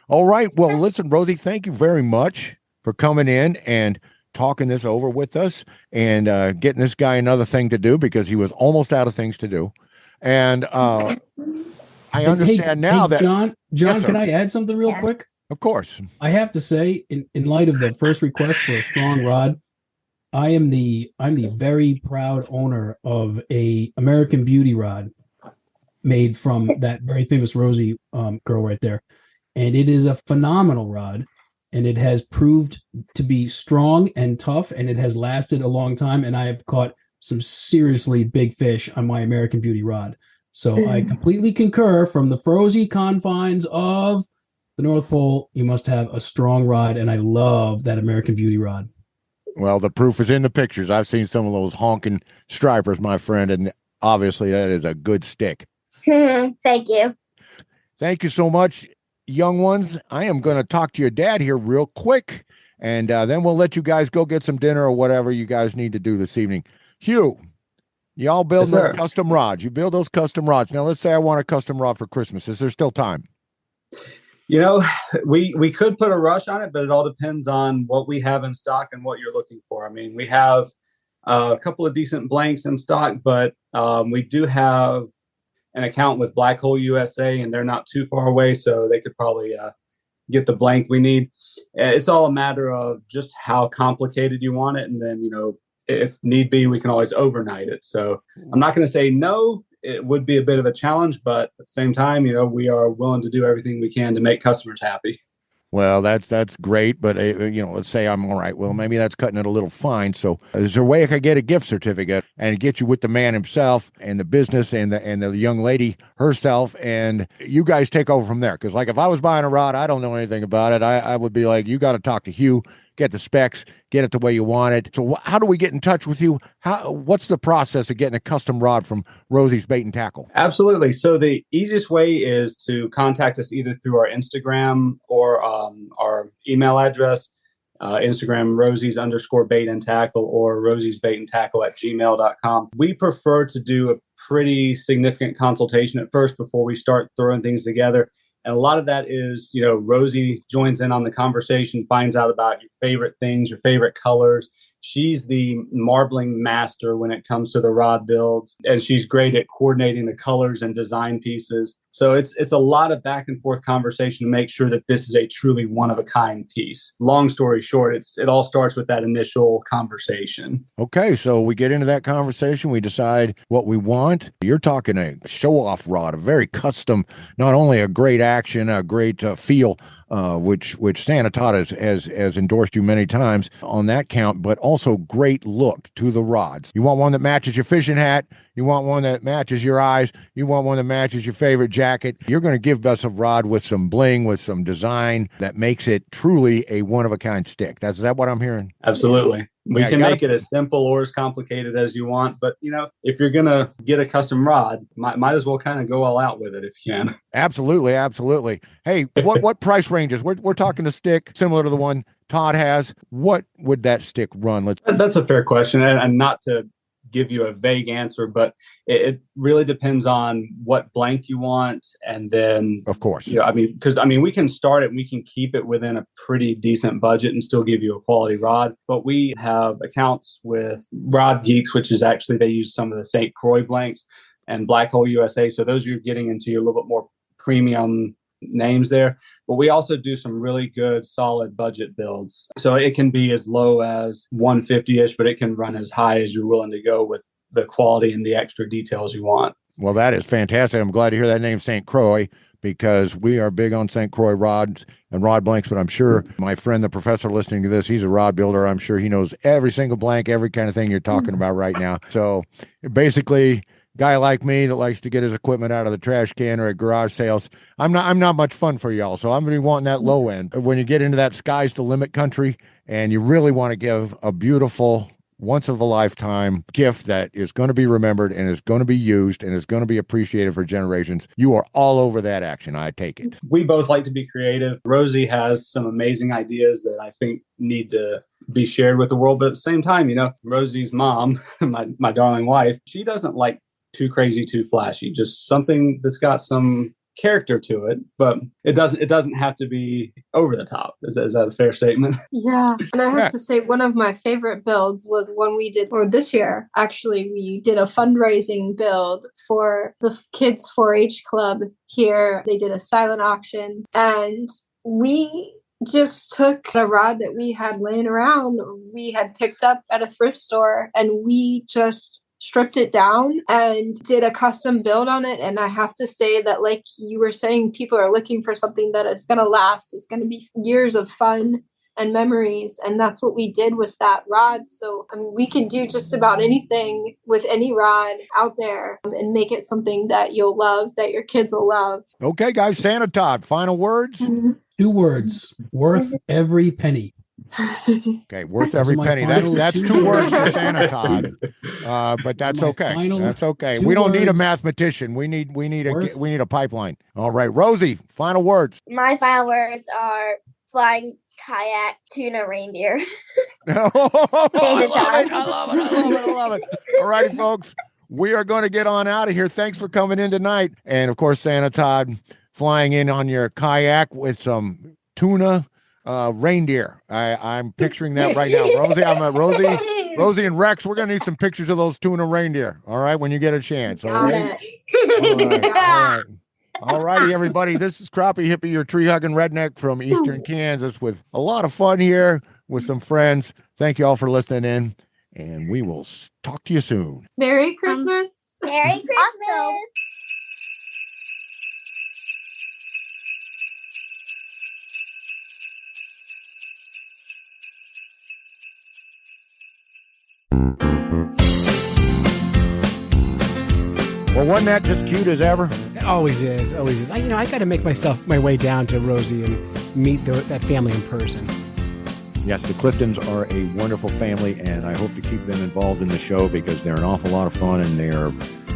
All right. Well, listen, Rosie, thank you very much for coming in and talking this over with us and getting this guy another thing to do because he was almost out of things to do. And I understand now that John, yes, can I add something real quick? Of course. I have to say, in light of the first request for a strong rod, I'm the very proud owner of a American Beauty rod made from that very famous Rosie girl right there. And it is a phenomenal rod. And it has proved to be strong and tough, and it has lasted a long time. And I have caught some seriously big fish on my American Beauty rod. So I completely concur. From the frozen confines of the North Pole, you must have a strong rod, and I love that American Beauty rod. Well, the proof is in the pictures. I've seen some of those honking stripers, my friend, and obviously that is a good stick. Thank you. Thank you so much, young ones. I am going to talk to your dad here real quick, and then we'll let you guys go get some dinner or whatever you guys need to do this evening. Hugh, Y'all build Yes, those sir. custom rods. You build those custom rods. Now, let's say I want a custom rod for Christmas. Is there still time? You know, we could put a rush on it, but it all depends on what we have in stock and what you're looking for. I mean, we have a couple of decent blanks in stock, but we do have an account with Black Hole USA, and they're not too far away, so they could probably get the blank we need. It's all a matter of just how complicated you want it, and then, you know, if need be, we can always overnight it. So I'm not going to say no. It would be a bit of a challenge, but at the same time, you know, we are willing to do everything we can to make customers happy. Well, that's great, but you know, let's say I'm all right. Well, maybe that's cutting it a little fine. So, is there a way I could get a gift certificate and get you with the man himself and the business and the young lady herself, and you guys take over from there? Because, like, if I was buying a rod, I don't know anything about it. I would be like, you got to talk to Hugh, get the specs, get it the way you want it. So, how do we get in touch with you? What's the process of getting a custom rod from Rosie's Bait and Tackle? Absolutely. So the easiest way is to contact us either through our Instagram or our email address, Instagram Rosie's_bait and tackle or rosiesbaitantackle@gmail.com. We prefer to do a pretty significant consultation at first before we start throwing things together. And a lot of that is, you know, Rosie joins in on the conversation, finds out about your favorite things, your favorite colors. She's the marbling master when it comes to the rod builds, and she's great at coordinating the colors and design pieces. So it's a lot of back and forth conversation to make sure that this is a truly one of a kind piece. Long story short, it all starts with that initial conversation. Okay, so we get into that conversation. We decide what we want. You're talking a show-off rod, a very custom, not only a great action, a great feel, which Santa Todd has endorsed you many times on that count, but also great look to the rods. You want one that matches your fishing hat. You want one that matches your eyes. You want one that matches your favorite jacket. You're going to give us a rod with some bling, with some design that makes it truly a one-of-a-kind stick. Is that what I'm hearing? Absolutely. We Yeah, can make it as simple or as complicated as you want. But, you know, if you're going to get a custom rod, might as well kind of go all out with it if you can. Absolutely, absolutely. Hey, what price ranges? We're talking a stick similar to the one Todd has. What would that stick run? That's a fair question. And not to give you a vague answer, but it really depends on what blank you want. And then, of course, you know, because we can start it, we can keep it within a pretty decent budget and still give you a quality rod. But we have accounts with Rod Geeks, which is actually, they use some of the St. Croix blanks, and Black Hole USA. So those you're getting into your little bit more premium names there. But we also do some really good solid budget builds. So it can be as low as 150-ish, but it can run as high as you're willing to go with the quality and the extra details you want. Well, that is fantastic. I'm glad to hear that name, St. Croix, because we are big on St. Croix rods and rod blanks, but I'm sure my friend, the professor listening to this, he's a rod builder. I'm sure he knows every single blank, every kind of thing you're talking about right now. So basically, guy like me that likes to get his equipment out of the trash can or at garage sales, I'm not much fun for y'all. So I'm going to be wanting that low end. When you get into that sky's the limit country and you really want to give a beautiful once of a lifetime gift that is going to be remembered and is going to be used and is going to be appreciated for generations, you are all over that action. I take it. We both like to be creative. Rosie has some amazing ideas that I think need to be shared with the world. But at the same time, you know, Rosie's mom, my darling wife, she doesn't like too crazy, too flashy, just something that's got some character to it, but it doesn't have to be over the top. Is that a fair statement? Yeah. And I have to say, one of my favorite builds was one we did, or this year, actually, we did a fundraising build for the kids 4-H club here. They did a silent auction, and we just took a rod that we had laying around, we had picked up at a thrift store, and we just stripped it down and did a custom build on it. And I have to say that, like you were saying, people are looking for something that is going to last. It's going to be years of fun and memories. And that's what we did with that rod. So we can do just about anything with any rod out there and make it something that you'll love, that your kids will love. Okay, guys, Santa Todd, final words? 2 words, worth every penny. Okay, worth every penny. That's 2 words for Santa Todd, but that's okay. That's okay. We don't need a mathematician. We need a pipeline. All right, Rosie, final words. My final words are flying kayak, tuna, reindeer. I love it. All righty, folks. we are going to get on out of here. Thanks for coming in tonight. And of course, Santa Todd flying in on your kayak with some tuna reindeer. I'm picturing that right now. Rosie and Rex, we're going to need some pictures of those tuna reindeer. All right. When you get a chance. All right. All righty, everybody. This is Crappie Hippie, your tree-hugging redneck from Eastern Kansas, with a lot of fun here with some friends. Thank you all for listening in, and we will talk to you soon. Merry Christmas. Merry Christmas. Well, wasn't that just cute as ever? It always is. Always is. I got to make my way down to Rosie and meet that family in person. Yes, the Cliftons are a wonderful family, and I hope to keep them involved in the show because they're an awful lot of fun and they are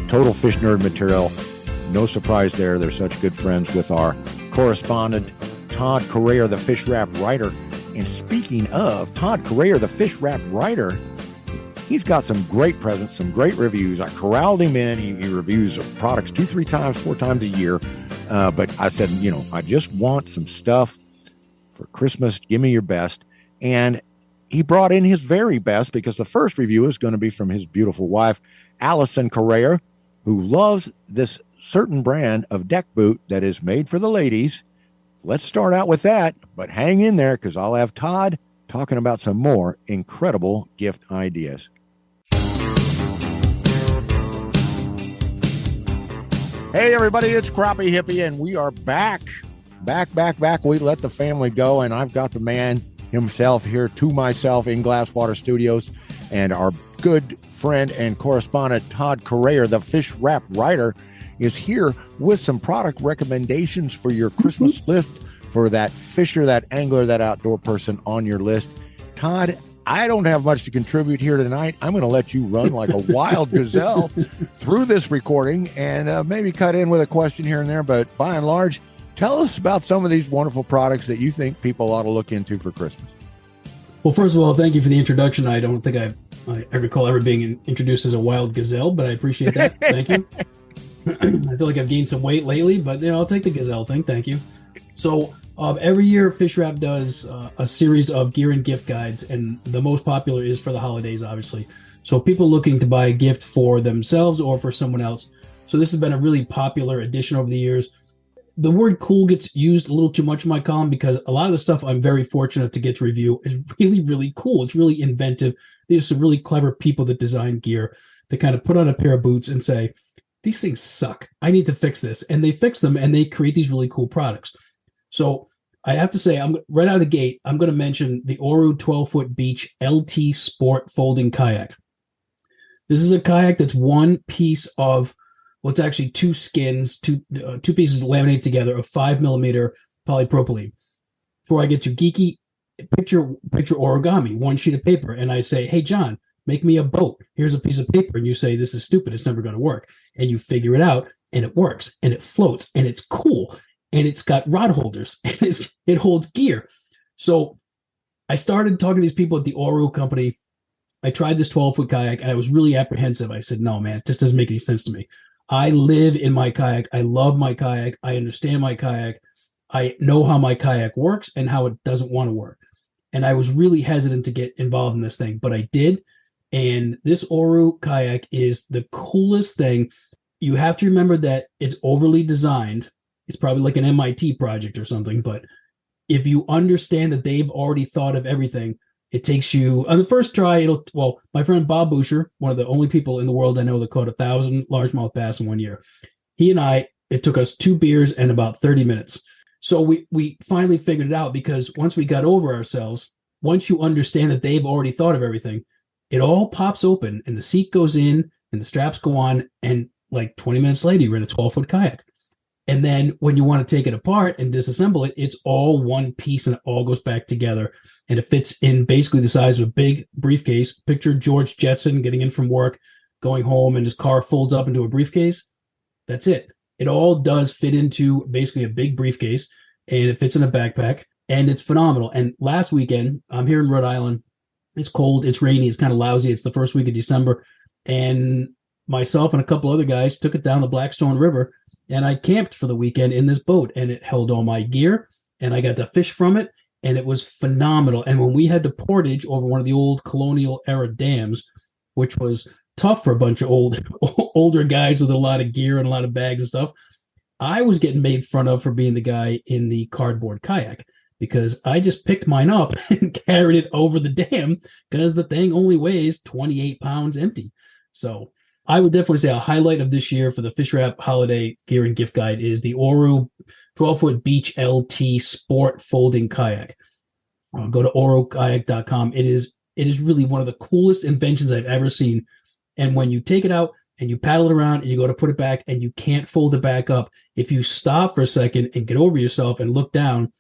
total fish nerd material. No surprise there. They're such good friends with our correspondent, Todd Coryaer, the fish wrap writer. And speaking of Todd Coryaer, the fish wrap writer, he's got some great presents, some great reviews. I corralled him in. He reviews products 2, 3 times, 4 times a year. But I said, I just want some stuff for Christmas. Give me your best. And he brought in his very best because the first review is going to be from his beautiful wife, Allison Coryaer, who loves this certain brand of deck boot that is made for the ladies. Let's start out with that, but hang in there because I'll have Todd talking about some more incredible gift ideas. Hey, everybody, it's Crappie Hippie, and we are back. We let the family go, and I've got the man himself here to myself in Glasswater Studios, and our good friend and correspondent, Todd Coryaer, the fish wrap writer, is here with some product recommendations for your Christmas list for that fisher, that angler, that outdoor person on your list. Todd, I don't have much to contribute here tonight. I'm going to let you run like a wild gazelle through this recording and maybe cut in with a question here and there. But by and large, tell us about some of these wonderful products that you think people ought to look into for Christmas. Well, first of all, thank you for the introduction. I don't think I recall ever being introduced as a wild gazelle, but I appreciate that. Thank you. I feel like I've gained some weight lately, but I'll take the gazelle thing. Thank you. So every year, Fish Wrap does a series of gear and gift guides, and the most popular is for the holidays, obviously. So people looking to buy a gift for themselves or for someone else. So this has been a really popular addition over the years. The word cool gets used a little too much in my column because a lot of the stuff I'm very fortunate to get to review is really, really cool. It's really inventive. There's some really clever people that design gear that kind of put on a pair of boots and say, these things suck. I need to fix this. And they fix them and they create these really cool products. So I have to say, I'm right out of the gate, I'm going to mention the Oru 12-foot Beach LT Sport Folding Kayak. This is a kayak that's one piece of, well, it's actually two skins, two pieces laminated together of 5mm polypropylene. Before I get too geeky, picture origami, one sheet of paper, and I say, hey, John, make me a boat. Here's a piece of paper. And you say, this is stupid. It's never going to work. And you figure it out, and it works, and it floats, and it's cool, and it's got rod holders, and it holds gear. So I started talking to these people at the Oru company. I tried this 12-foot kayak, and I was really apprehensive. I said, no, man, it just doesn't make any sense to me. I live in my kayak. I love my kayak. I understand my kayak. I know how my kayak works and how it doesn't want to work. And I was really hesitant to get involved in this thing, but I did. And this Oru kayak is the coolest thing. You have to remember that it's overly designed. It's probably like an MIT project or something. But if you understand that they've already thought of everything, it takes you on the first try. My friend Bob Boucher, one of the only people in the world I know that caught 1,000 largemouth bass in 1 year. He and I, it took us 2 beers and about 30 minutes. So we finally figured it out because once we got over ourselves, once you understand that they've already thought of everything, it all pops open and the seat goes in and the straps go on. And like 20 minutes later, you're in a 12-foot kayak. And then when you want to take it apart and disassemble it, it's all one piece and it all goes back together. And it fits in basically the size of a big briefcase. Picture George Jetson getting in from work, going home, and his car folds up into a briefcase. That's it. It all does fit into basically a big briefcase, and it fits in a backpack, and it's phenomenal. And last weekend, I'm here in Rhode Island. It's cold. It's rainy. It's kind of lousy. It's the first week of December. And myself and a couple other guys took it down the Blackstone River, and I camped for the weekend in this boat, and it held all my gear, and I got to fish from it, and it was phenomenal. And when we had to portage over one of the old colonial era dams, which was tough for a bunch of older guys with a lot of gear and a lot of bags and stuff, I was getting made fun of for being the guy in the cardboard kayak, because I just picked mine up and carried it over the dam because the thing only weighs 28 pounds empty. So I would definitely say a highlight of this year for the Fish Wrap Holiday Gear and Gift Guide is the Oru 12-foot Beach LT Sport Folding Kayak. Go to orukayak.com. It is really one of the coolest inventions I've ever seen. And when you take it out and you paddle it around and you go to put it back and you can't fold it back up, if you stop for a second and get over yourself and look down,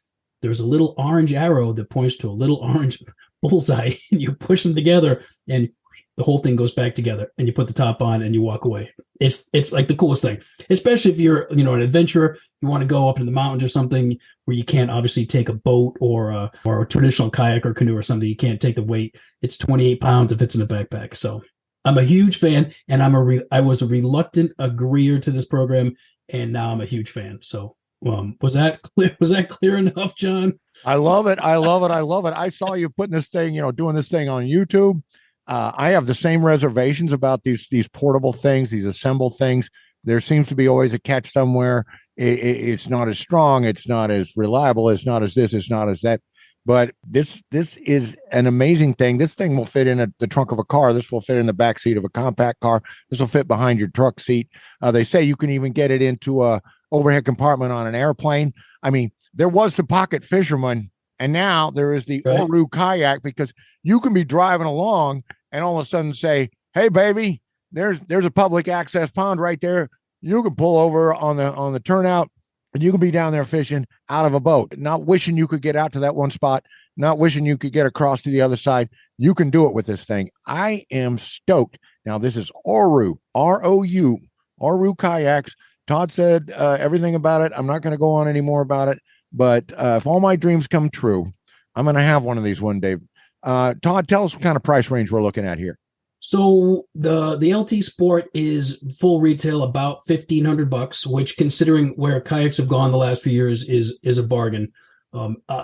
there's a little orange arrow that points to a little orange bullseye, and you push them together and the whole thing goes back together, and you put the top on and you walk away. It's like the coolest thing, especially if you're, an adventurer, you want to go up in the mountains or something where you can't obviously take a boat or a traditional kayak or canoe or something. You can't take the weight. It's 28 pounds if it's in a backpack. So I'm a huge fan, and I was a reluctant agreeer to this program, and now I'm a huge fan. So was that clear? Was that clear enough, John? I love it. I love it. I love it. I saw you putting this thing, doing this thing on YouTube. I have the same reservations about these portable things, these assembled things. There seems to be always a catch somewhere. It's not as strong. It's not as reliable. It's not as this. It's not as that. But this is an amazing thing. This thing will fit in the trunk of a car. This will fit in the back seat of a compact car. This will fit behind your truck seat. They say you can even get it into a overhead compartment on an airplane. I mean, there was the pocket fisherman, and now there is the Oru kayak, because you can be driving along and all of a sudden say, "Hey, baby, there's a public access pond right there. You can pull over on the turnout, and you can be down there fishing out of a boat, not wishing you could get out to that one spot, not wishing you could get across to the other side. You can do it with this thing." I am stoked. Now, this is Oru, R-O-U, Oru kayaks. Todd said everything about it. I'm not going to go on any more about it, but if all my dreams come true, I'm going to have one of these one day. Todd, tell us what kind of price range we're looking at here. So the LT Sport is full retail about $1,500, which, considering where kayaks have gone the last few years, is a bargain.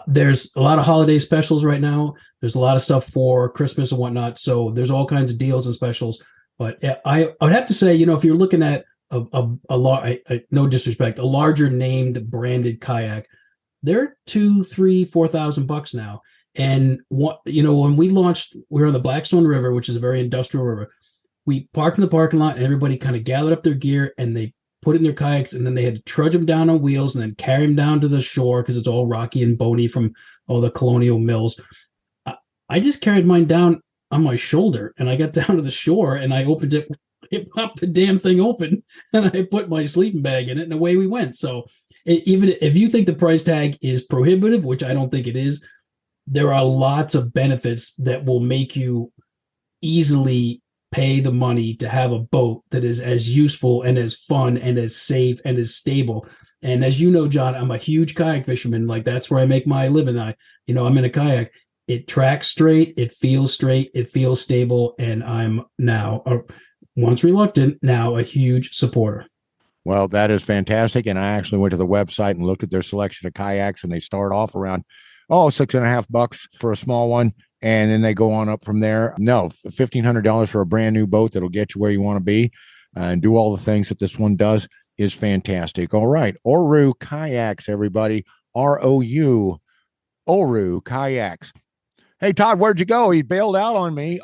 There's a lot of holiday specials right now. There's a lot of stuff for Christmas and whatnot. So there's all kinds of deals and specials. But I would have to say, if you're looking at no disrespect, a larger named branded kayak, they're $2,000, $3,000, $4,000 now. And when we launched, we were on the Blackstone River, which is a very industrial river. We parked in the parking lot, and everybody kind of gathered up their gear and they put it in their kayaks, and then they had to trudge them down on wheels and then carry them down to the shore because it's all rocky and bony from all the colonial mills. I just carried mine down on my shoulder, and I got down to the shore and I opened it. It popped the damn thing open, and I put my sleeping bag in it, and away we went. So even if you think the price tag is prohibitive, which I don't think it is, there are lots of benefits that will make you easily pay the money to have a boat that is as useful and as fun and as safe and as stable. And as you know, John, I'm a huge kayak fisherman. Like, that's where I make my living. I'm in a kayak. It tracks straight. It feels stable. And I'm now, once reluctant, now a huge supporter. Well, that is fantastic. And I actually went to the website and looked at their selection of kayaks, and they start off around, $6.50 for a small one. And then they go on up from there. No, $1,500 for a brand new boat that'll get you where you want to be and do all the things that this one does is fantastic. All right. Oru kayaks, everybody. R-O-U, Oru kayaks. Hey, Todd, where'd you go? He bailed out on me.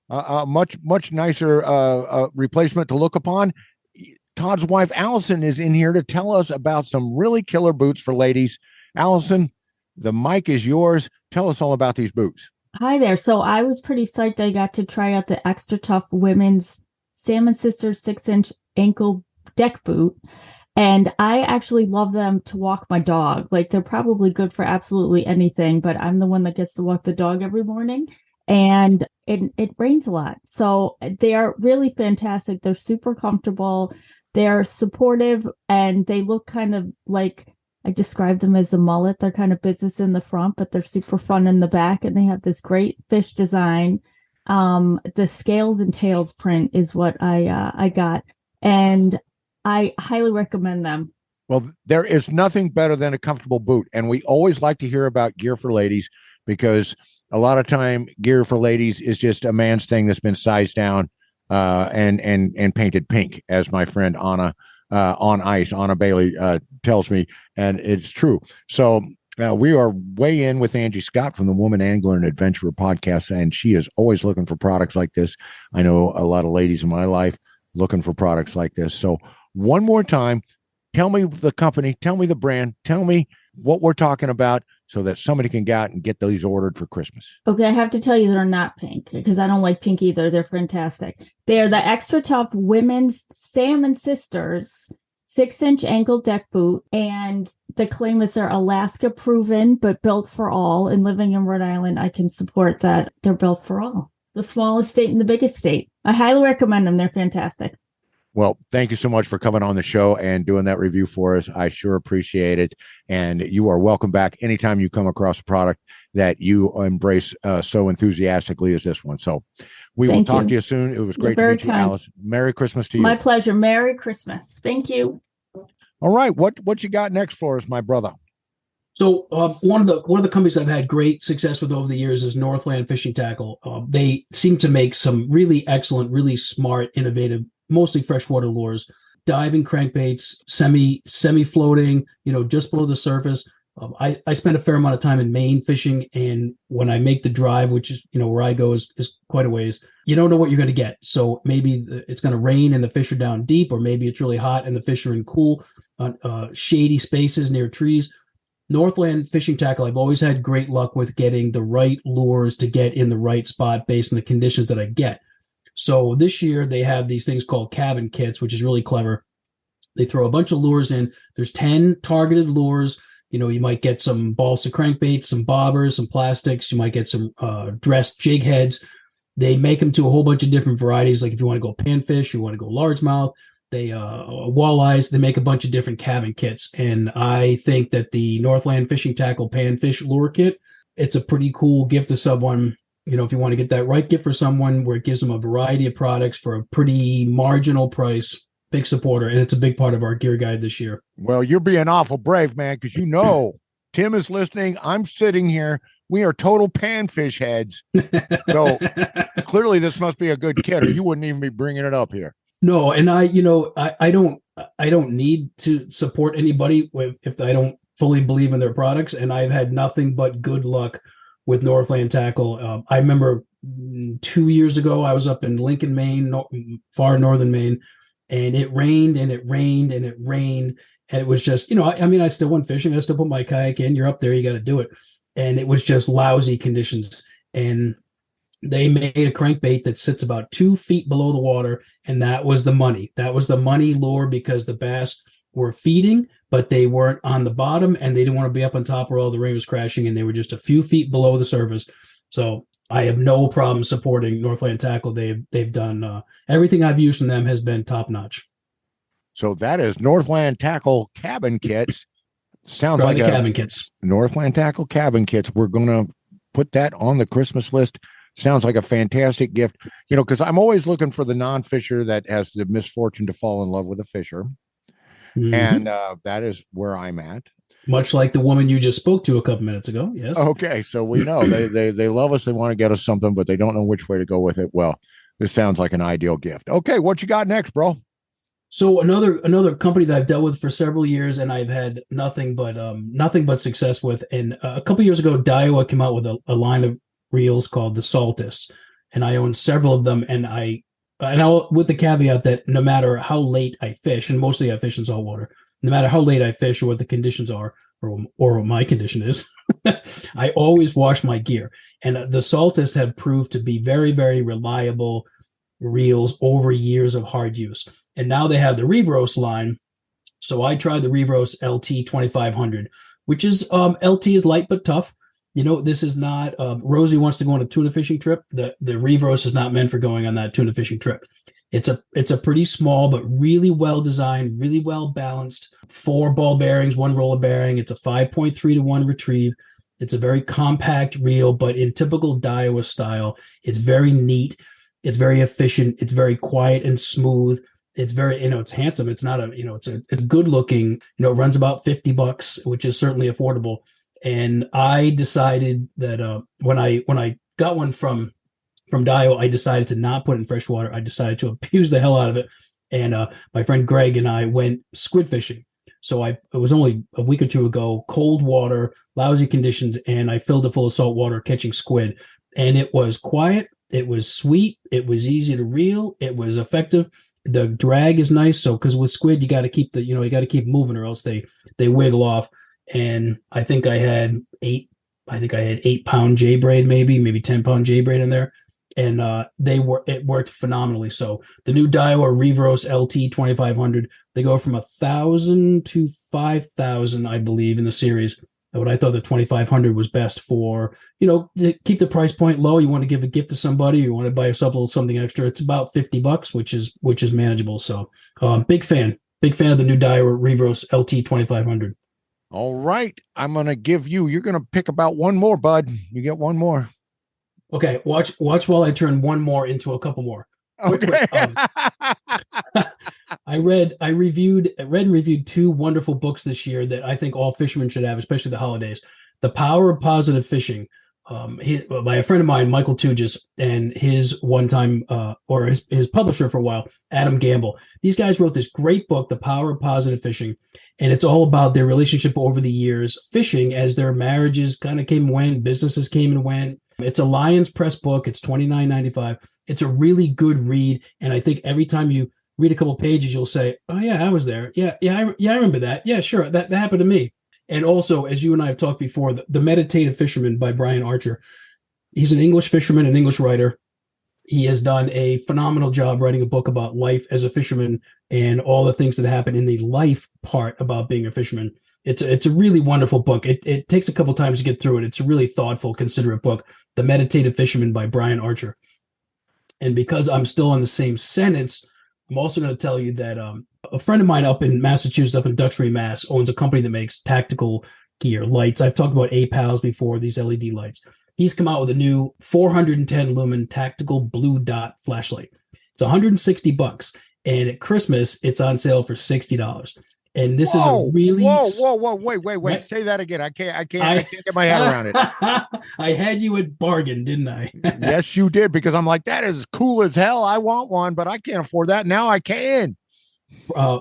Much nicer replacement to look upon. Todd's wife, Allison, is in here to tell us about some really killer boots for ladies. Allison, the mic is yours. Tell us all about these boots. Hi there. So I was pretty psyched I got to try out the Extra Tough Women's Salmon Sisters 6-inch ankle deck boot. And I actually love them to walk my dog. Like, they're probably good for absolutely anything, but I'm the one that gets to walk the dog every morning. And it rains a lot. So they are really fantastic. They're super comfortable. They're supportive, and they look kind of like, I describe them as a mullet. They're kind of business in the front, but they're super fun in the back, and they have this great fish design. The Scales and Tails print is what I got, and I highly recommend them. Well, there is nothing better than a comfortable boot. And we always like to hear about gear for ladies, because a lot of time gear for ladies is just a man's thing that's been sized down and painted pink, as my friend Anna Bailey tells me, and it's true. So we are way in with Angie Scott from the Woman Angler and Adventurer podcast, and she is always looking for products like this. I know a lot of ladies in my life looking for products like this. So one more time, tell me the company, tell me the brand, tell me what we're talking about, so that somebody can go out and get these ordered for Christmas. Okay, I have to tell you they're not pink, because I don't like pink either. They're fantastic. They're the Extra Tough Women's Salmon Sisters 6-inch ankle deck boot, and the claim is they're Alaska proven, but built for all. And living in Rhode Island, I can support that. They're built for all. The smallest state and the biggest state. I highly recommend them. They're fantastic. Well, thank you so much for coming on the show and doing that review for us. I sure appreciate it. And you are welcome back anytime you come across a product that you embrace so enthusiastically as this one. So we will talk to you soon. It was great to meet you, Alice. Merry Christmas to you. My pleasure. Merry Christmas. Thank you. All right. What you got next for us, my brother? So one of the companies I've had great success with over the years is Northland Fishing Tackle. They seem to make some really excellent, really smart, innovative, mostly freshwater lures, diving crankbaits, semi-floating, just below the surface. I spend a fair amount of time in Maine fishing, and when I make the drive, which is, where I go is quite a ways, you don't know what you're going to get. So maybe it's going to rain and the fish are down deep, or maybe it's really hot and the fish are in cool, shady spaces near trees. Northland Fishing Tackle, I've always had great luck with getting the right lures to get in the right spot based on the conditions that I get. So this year they have these things called cabin kits, which is really clever. They throw a bunch of lures in. There's 10 targeted lures. You might get some balsa crankbaits, some bobbers, some plastics. You might get some dressed jig heads. They make them to a whole bunch of different varieties. Like if you want to go panfish, you want to go largemouth, they walleyes. They make a bunch of different cabin kits. And I think that the Northland Fishing Tackle Panfish Lure Kit, it's a pretty cool gift to someone. If you want to get that right gift for someone where it gives them a variety of products for a pretty marginal price, big supporter. And it's a big part of our gear guide this year. Well, you're being awful brave, man, because Tim is listening. I'm sitting here. We are total panfish heads. So clearly this must be a good kit, or you wouldn't even be bringing it up here. No, and I don't need to support anybody if I don't fully believe in their products. And I've had nothing but good luck with Northland Tackle. I remember 2 years ago, I was up in Lincoln, Maine, far northern Maine, and it rained and it rained and it rained. And it was just, I still went fishing. I still put my kayak in. You're up there, you got to do it. And it was just lousy conditions. And they made a crankbait that sits about 2 feet below the water. And that was the money. That was the money lure, because the bass were feeding, but they weren't on the bottom, and they didn't want to be up on top where all the rain was crashing, and they were just a few feet below the surface. So I have no problem supporting Northland Tackle. They've done everything I've used from them has been top notch. So that is Northland Tackle Cabin Kits. Sounds like cabin kits. Northland Tackle Cabin Kits. We're going to put that on the Christmas list. Sounds like a fantastic gift, because I'm always looking for the non-fisher that has the misfortune to fall in love with a fisher. Mm-hmm. And that is where I'm at. Much like the woman you just spoke to a couple minutes ago. Yes. Okay. So we know they love us. They want to get us something, but they don't know which way to go with it. Well, this sounds like an ideal gift. Okay. What you got next, bro? So another company that I've dealt with for several years, and I've had nothing but success with. And a couple years ago, Daiwa came out with a line of reels called the Saltus, and I own several of them. And I'll, with the caveat that no matter how late I fish, and mostly I fish in saltwater, no matter how late I fish or what the conditions are, or what my condition is, I always wash my gear. And the Saltus have proved to be very, very reliable reels over years of hard use. And now they have the Revros line. So I tried the Revros LT 2500, which is LT is light but tough. This is not Rosie wants to go on a tuna fishing trip. The Revros is not meant for going on that tuna fishing trip. It's a pretty small but really well designed, really well balanced, 4 ball bearings, 1 roller bearing. It's a 5.3 to 1 retrieve. It's a very compact reel, but in typical Daiwa style. It's very neat. It's very efficient. It's very quiet and smooth. It's very, it's handsome. It's not it's good looking, it runs about $50, which is certainly affordable. And I decided that when I got one from Daiwa, I decided to not put it in fresh water. I decided to abuse the hell out of it. And my friend Greg and I went squid fishing. So it was only a week or two ago, cold water, lousy conditions, and I filled it full of salt water catching squid. And it was quiet. It was sweet. It was easy to reel. It was effective. The drag is nice. So, because with squid, you got to keep you got to keep moving or else they wiggle off. And I think I had 8-pound J braid, maybe 10-pound J braid in there. And it worked phenomenally. So the new Daiwa Revros LT 2500, they go from 1,000 to 5,000, I believe, in the series. But I thought the 2500 was best for, to keep the price point low. You want to give a gift to somebody, you want to buy yourself a little something extra. It's about $50, which is manageable. So big fan of the new Daiwa Revros LT 2500. All right. I'm going to give you're going to pick about one more, bud. You get one more. Okay, watch while I turn one more into a couple more. Okay. I read and reviewed two wonderful books this year that I think all fishermen should have, especially the holidays. The Power of Positive Fishing, by a friend of mine, Michael Tugis, and his one-time or his publisher for a while, Adam Gamble. These guys wrote this great book, The Power of Positive Fishing, and it's all about their relationship over the years, fishing as their marriages kind of came and went, businesses came and went. It's a Lions Press book. It's $29.95. It's a really good read, and I think every time you read a couple pages, you'll say, "Oh yeah, I was there. Yeah, I remember that. Yeah, sure, that happened to me." And also, as you and I have talked before, the Meditative Fisherman by Brian Archer. He's an English fisherman, an English writer. He has done a phenomenal job writing a book about life as a fisherman and all the things that happen in the life part about being a fisherman. It's a really wonderful book. It takes a couple times to get through it. It's a really thoughtful, considerate book. The Meditative Fisherman by Brian Archer. And because I'm still on the same sentence, I'm also going to tell you that a friend of mine up in Massachusetts, up in Duxbury, Mass, owns a company that makes tactical gear, lights. I've talked about APALs before, these LED lights. He's come out with a new 410 lumen tactical blue dot flashlight. It's $160, and at Christmas, it's on sale for $60. And this is a really wait! What? Say that again. I can't get my head around it. I had you at bargain, didn't I? Yes, you did, because I'm like, that is cool as hell. I want one, but I can't afford that. Now I can.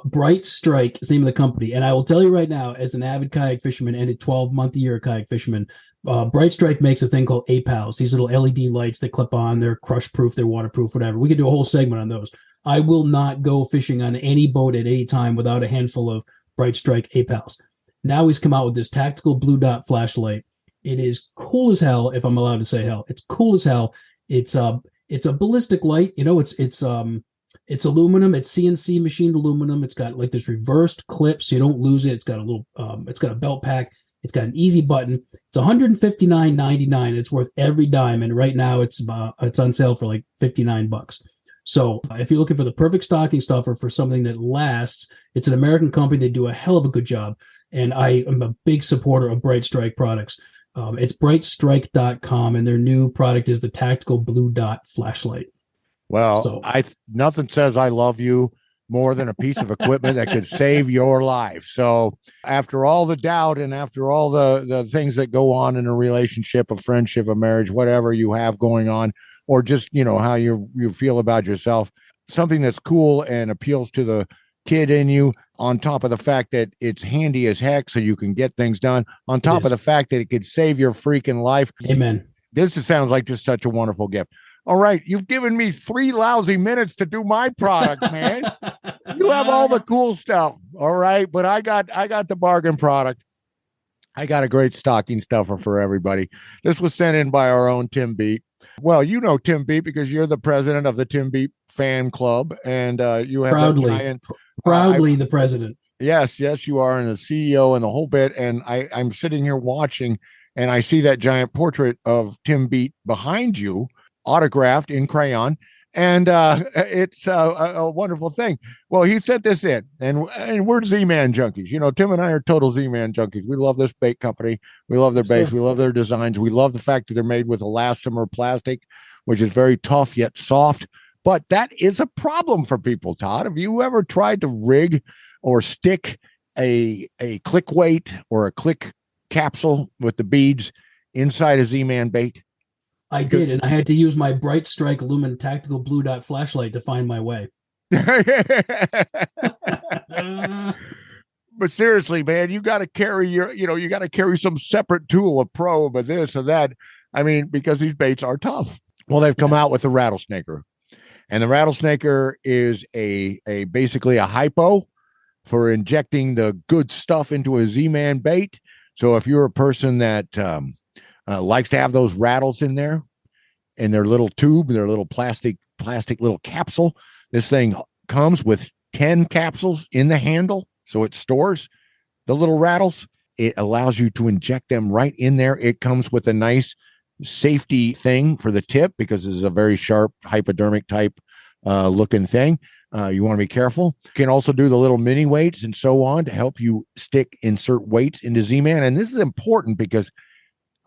Bright Strike is the name of the company, and I will tell you right now, as an avid kayak fisherman and a 12-month-a-year kayak fisherman, Bright Strike makes a thing called APALs. These little LED lights that clip on. They're crush proof, they're waterproof, whatever. We could do a whole segment on those. I will not go fishing on any boat at any time without a handful of Bright Strike APALs. Now he's come out with this tactical blue dot flashlight. It is cool as hell, if I'm allowed to say hell. It's cool as hell. It's a ballistic light. It's aluminum. It's CNC machined aluminum. It's got like this reversed clip so you don't lose it. It's got a little. It's got a belt pack. It's got an easy button. It's $159.99. It's worth every dime. And right now it's on sale for like $59. So if you're looking for the perfect stocking stuffer for something that lasts, it's an American company. They do a hell of a good job. And I am a big supporter of Bright Strike products. It's brightstrike.com, and their new product is the tactical blue dot flashlight. Well, nothing says I love you more than a piece of equipment that could save your life. So after all the doubt and after all the things that go on in a relationship, a friendship, a marriage, whatever you have going on, or just, how you feel about yourself, something that's cool and appeals to the kid in you, on top of the fact that it's handy as heck so you can get things done, on top of the fact that it could save your freaking life. Amen. This sounds like just such a wonderful gift. All right, you've given me 3 lousy minutes to do my product, man. You have all the cool stuff. All right, but I got the bargain product. I got a great stocking stuffer for everybody. This was sent in by our own Tim Beat. Well, you know Tim Beat because you're the president of the Tim Beat fan club, and you have proudly the president. Yes, you are, and the CEO and the whole bit. And I'm sitting here watching, and I see that giant portrait of Tim Beat behind you, autographed in crayon, And it's a wonderful thing. Well, he sent this in, and we're Z-Man junkies. You know, Tim and I are total Z-Man junkies. We love this bait company. We love their baits. We love their designs. We love the fact that they're made with elastomer plastic, which is very tough yet soft. But that is a problem for people, Todd. Have you ever tried to rig or stick a click weight or a click capsule with the beads inside a Z-Man bait? I did, and I had to use my Bright Strike Lumen Tactical Blue Dot flashlight to find my way. But seriously, man, you got to carry you got to carry some separate tool, a probe, or this or that. I mean, because these baits are tough. Well, they've come out with the Rattlesnaker, and the Rattlesnaker is a basically a hypo for injecting the good stuff into a Z-Man bait. So if you're a person that likes to have those rattles in there, in their little tube, their little plastic little capsule, this thing comes with 10 capsules in the handle. So it stores the little rattles. It allows you to inject them right in there. It comes with a nice safety thing for the tip because this is a very sharp hypodermic type looking thing. You want to be careful. You can also do the little mini weights and so on to help you insert weights into Z-Man. And this is important because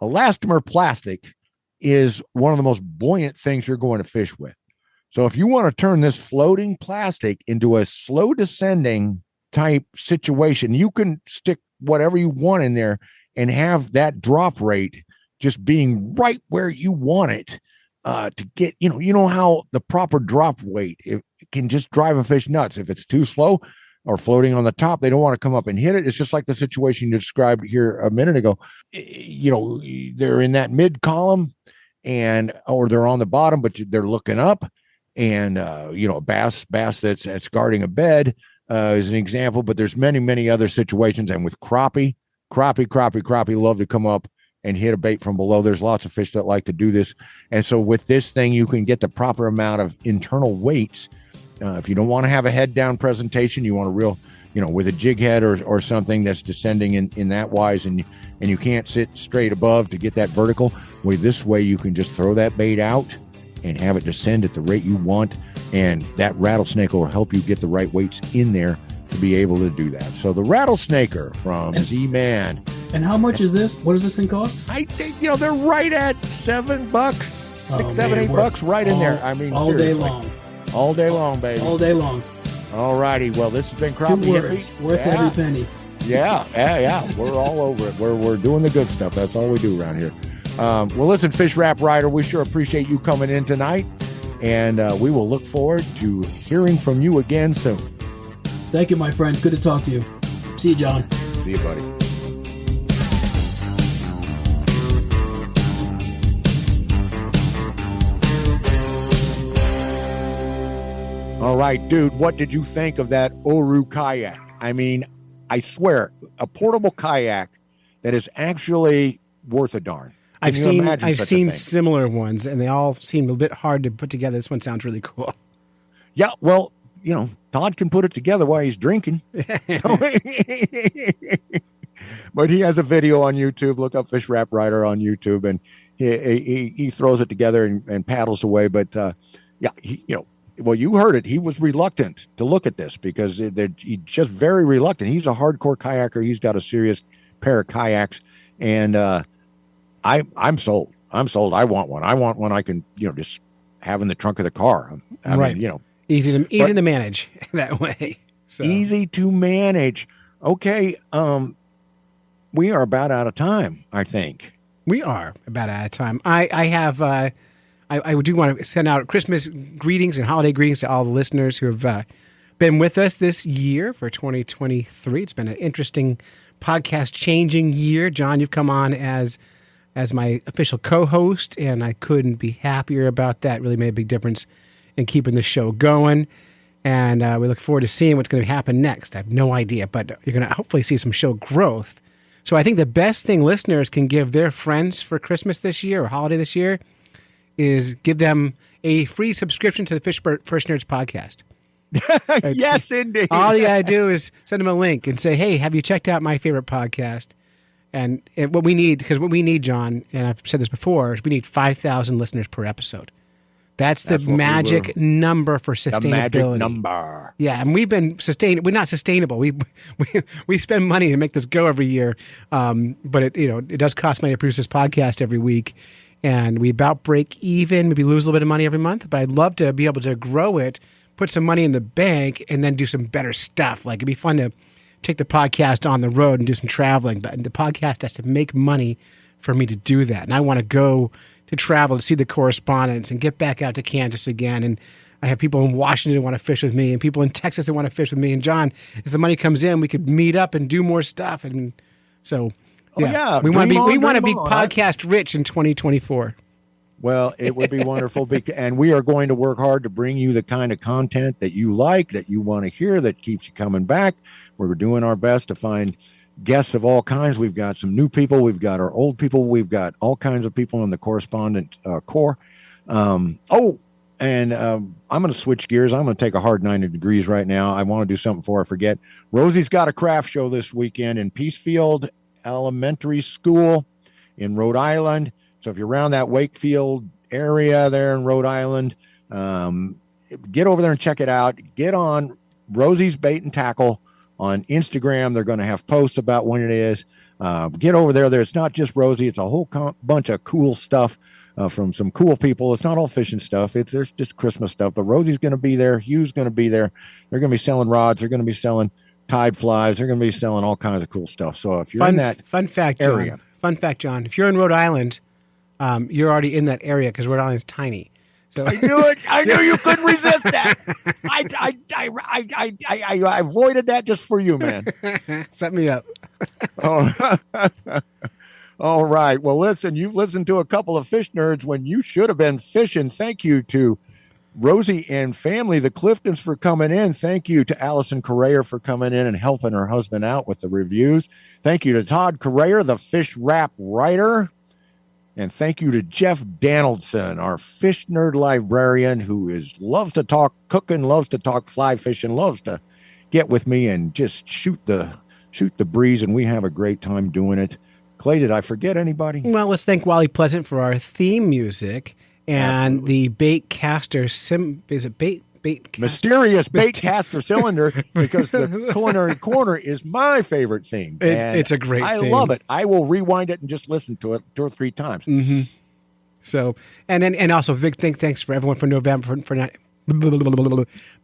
elastomer plastic is one of the most buoyant things you're going to fish with. So if you want to turn this floating plastic into a slow descending type situation, you can stick whatever you want in there and have that drop rate just being right where you want it to get, you know how the proper drop weight, it can just drive a fish nuts. If it's too slow or floating on the top, they don't want to come up and hit it. It's just like the situation you described here a minute ago. You know, they're in that mid column or they're on the bottom, but they're looking up, and bass that's guarding a bed is an example, but there's many other situations. And with crappie love to come up and hit a bait from below. There's lots of fish that like to do this. And so with this thing, you can get the proper amount of internal weights. If you don't want to have a head down presentation, you want a real, with a jig head or something that's descending in that wise, and you can't sit straight above to get that vertical. Well, this way you can just throw that bait out and have it descend at the rate you want. And that Rattlesnaker will help you get the right weights in there to be able to do that. So the Rattlesnaker from Z-Man. And how much is this? What does this thing cost? I think, they're right at $7, $6, $7, $8, right in there. I mean, all day long. All day long, baby. All day long. All righty. Well, this has been Crappie Hippie. Worth every penny. Yeah. We're all over it. We're doing the good stuff. That's all we do around here. Well, listen, Fish Wrap Rider, we sure appreciate you coming in tonight. And we will look forward to hearing from you again soon. Thank you, my friend. Good to talk to you. See you, John. See you, buddy. All right, dude, what did you think of that Oru kayak? I mean, I swear, a portable kayak that is actually worth a darn. I've seen similar ones, and they all seem a bit hard to put together. This one sounds really cool. Yeah, well, Todd can put it together while he's drinking. But he has a video on YouTube. Look up Fish Wrap Rider on YouTube, and he throws it together and paddles away. But well, you heard it. He was reluctant to look at this because he's just very reluctant. He's a hardcore kayaker. He's got a serious pair of kayaks, and I'm sold. I want one. I want one I can just have in the trunk of the car. I mean, easy to manage that way. So. Easy to manage. Okay, we are about out of time, I think. We are about out of time. I have I do want to send out Christmas greetings and holiday greetings to all the listeners who have been with us this year for 2023. It's been an interesting podcast changing year. John, you've come on as my official co-host, and I couldn't be happier about that. It really made a big difference in keeping the show going. And we look forward to seeing what's going to happen next. I have no idea, but you're going to hopefully see some show growth. So I think the best thing listeners can give their friends for Christmas this year or holiday this year is give them a free subscription to the Fish Nerds podcast. Yes, indeed. All you got to do is send them a link and say, hey, have you checked out my favorite podcast? And what we need, John, and I've said this before, is we need 5,000 listeners per episode. That's the magic number for sustainability. The magic number. Yeah, and we've been we're not sustainable. We spend money to make this go every year, but it does cost money to produce this podcast every week, and we about break even. Maybe lose a little bit of money every month. But I'd love to be able to grow it, put some money in the bank, and then do some better stuff. Like it'd be fun to take the podcast on the road and do some traveling, but the podcast has to make money for me to do that, and I want to go to travel to see the correspondents and get back out to Kansas again. And I have people in Washington who want to fish with me and people in Texas that want to fish with me. And John, if the money comes in, we could meet up and do more stuff. And so, yeah, we want to be podcast rich in 2024. Well, it would be wonderful. And we are going to work hard to bring you the kind of content that you like, that you want to hear, that keeps you coming back. We're doing our best to find guests of all kinds. We've got some new people. We've got our old people. We've got all kinds of people in the correspondent core. I'm going to switch gears. I'm going to take a hard 90 degrees right now. I want to do something before I forget. Rosie's got a craft show this weekend in Peacefield Elementary School in Rhode Island. So if you're around that Wakefield area there in Rhode Island, get over there and check it out. Get on Rosie's Bait and Tackle on Instagram. They're going to have posts about when it is. Get over there. It's not just Rosie. It's a whole bunch of cool stuff from some cool people. It's not all fishing stuff. There's just Christmas stuff. But Rosie's going to be there. Hugh's going to be there. They're going to be selling rods. They're going to be selling tide flies. They're going to be selling all kinds of cool stuff. So if you're in that area. Fun fact, John. If you're in Rhode Island, you're already in that area because Rhode Island's tiny. So. I knew it. I knew you couldn't resist that. I avoided that just for you, man. Set me up. All right. Well, listen, you've listened to a couple of fish nerds when you should have been fishing. Thank you to Rosie and family, the Cliftons, for coming in. Thank you to Allison Coryaer for coming in and helping her husband out with the reviews. Thank you to Todd Coryaer, the fish wrap writer. And thank you to Jeff Danaldson, our fish nerd librarian, who loves to talk cooking, loves to talk fly fishing, loves to get with me and just shoot the breeze, and we have a great time doing it. Clay, did I forget anybody? Well, let's thank Wally Pleasant for our theme music and Absolutely. the bait caster Mysterious bait caster cylinder, because the Culinary Corner is my favorite theme. It's a great theme. I love it. I will rewind it and just listen to it 2 or 3 times. Mm-hmm. So, and also big thanks for everyone for November for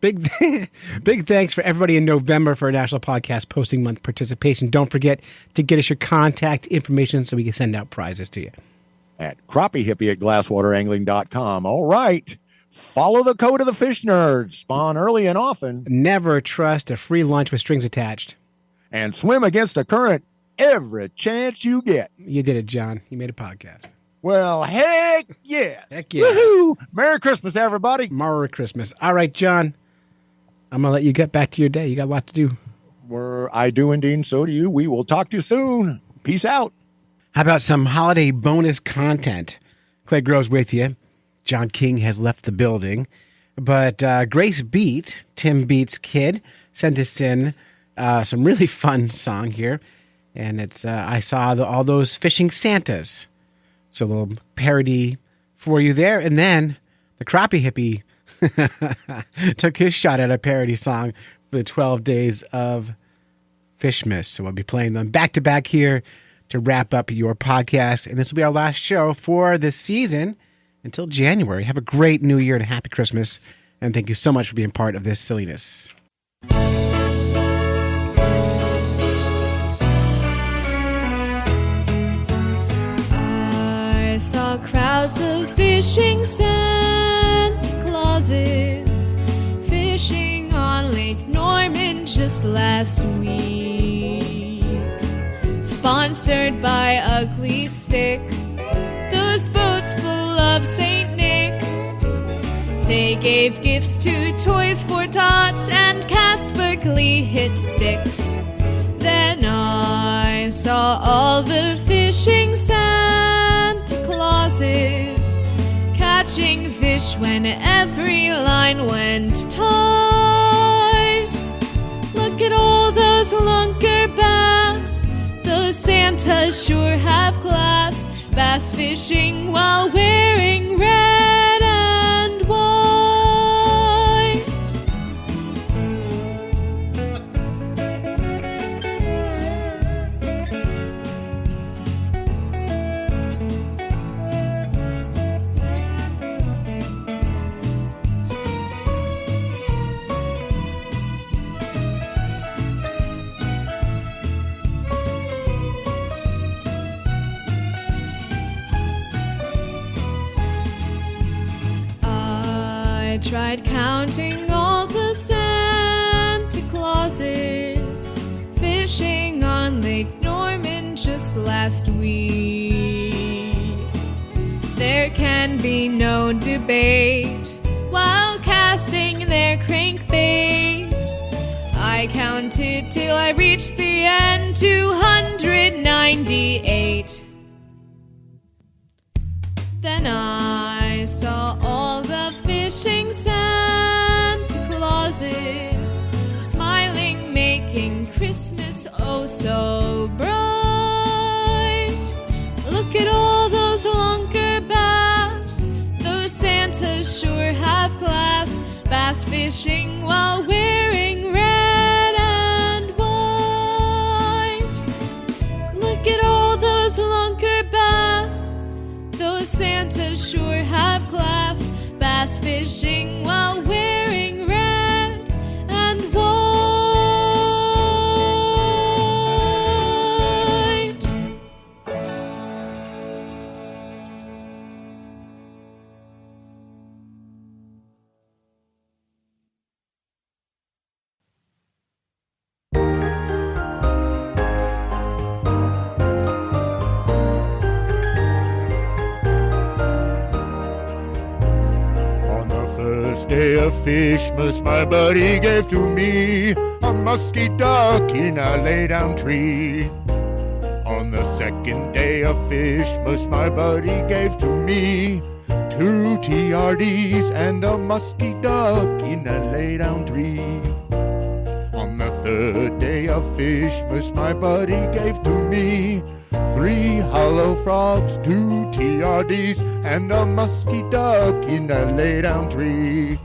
big thanks for everybody in November for National Podcast Posting Month participation. Don't forget to get us your contact information so we can send out prizes to you at Crappie Hippie at glasswaterangling.com. All right. Follow the code of the fish nerds. Spawn early and often. Never trust a free lunch with strings attached. And swim against the current every chance you get. You did it, John. You made a podcast. Well, heck yeah. Heck yeah. Woohoo! Merry Christmas, everybody. Merry Christmas. All right, John. I'm going to let you get back to your day. You got a lot to do. I do indeed. So do you. We will talk to you soon. Peace out. How about some holiday bonus content? Clay Groves with you. John King has left the building, but Grace Beat, Tim Beat's kid, sent us in some really fun song here, and it's I saw all those fishing Santas, so a little parody for you there, and then the Crappie Hippie took his shot at a parody song for the 12 days of Fishmas, so we'll be playing them back to back here to wrap up your podcast, and this will be our last show for this season. Until January, have a great New Year and a happy Christmas. And thank you so much for being part of this silliness. I saw crowds of fishing Santa Clauses fishing on Lake Norman just last week. Sponsored by Ugly Stick, those boats full of St. Nick. They gave gifts to Toys for Tots and cast Berkeley hit sticks. Then I saw all the fishing Santa Clauses catching fish when every line went tight. Look at all those lunker bass, those Santas sure have class. Bass fishing while wearing red and white. tried counting all the Santa Clauses fishing on Lake Norman just last week. There can be no debate while casting their crankbaits. I counted till I reached the end, 298. Then I saw all the fishing Santa Clauses smiling, making Christmas oh so bright. Look at all those lunker bass, those Santas sure have class, bass fishing while wearing red and white. Look at all those lunker bass, those Santas sure have class, bass fishing while wearing red and white. Day of Fishmas, my buddy gave to me a musky duck in a lay-down tree. On the second day of Fishmas, my buddy gave to me 2 TRDs and a musky duck in a lay-down tree. On the third day of Fishmas, my buddy gave to me 3 hollow frogs, 2 TRDs, and a musky duck in a lay-down tree.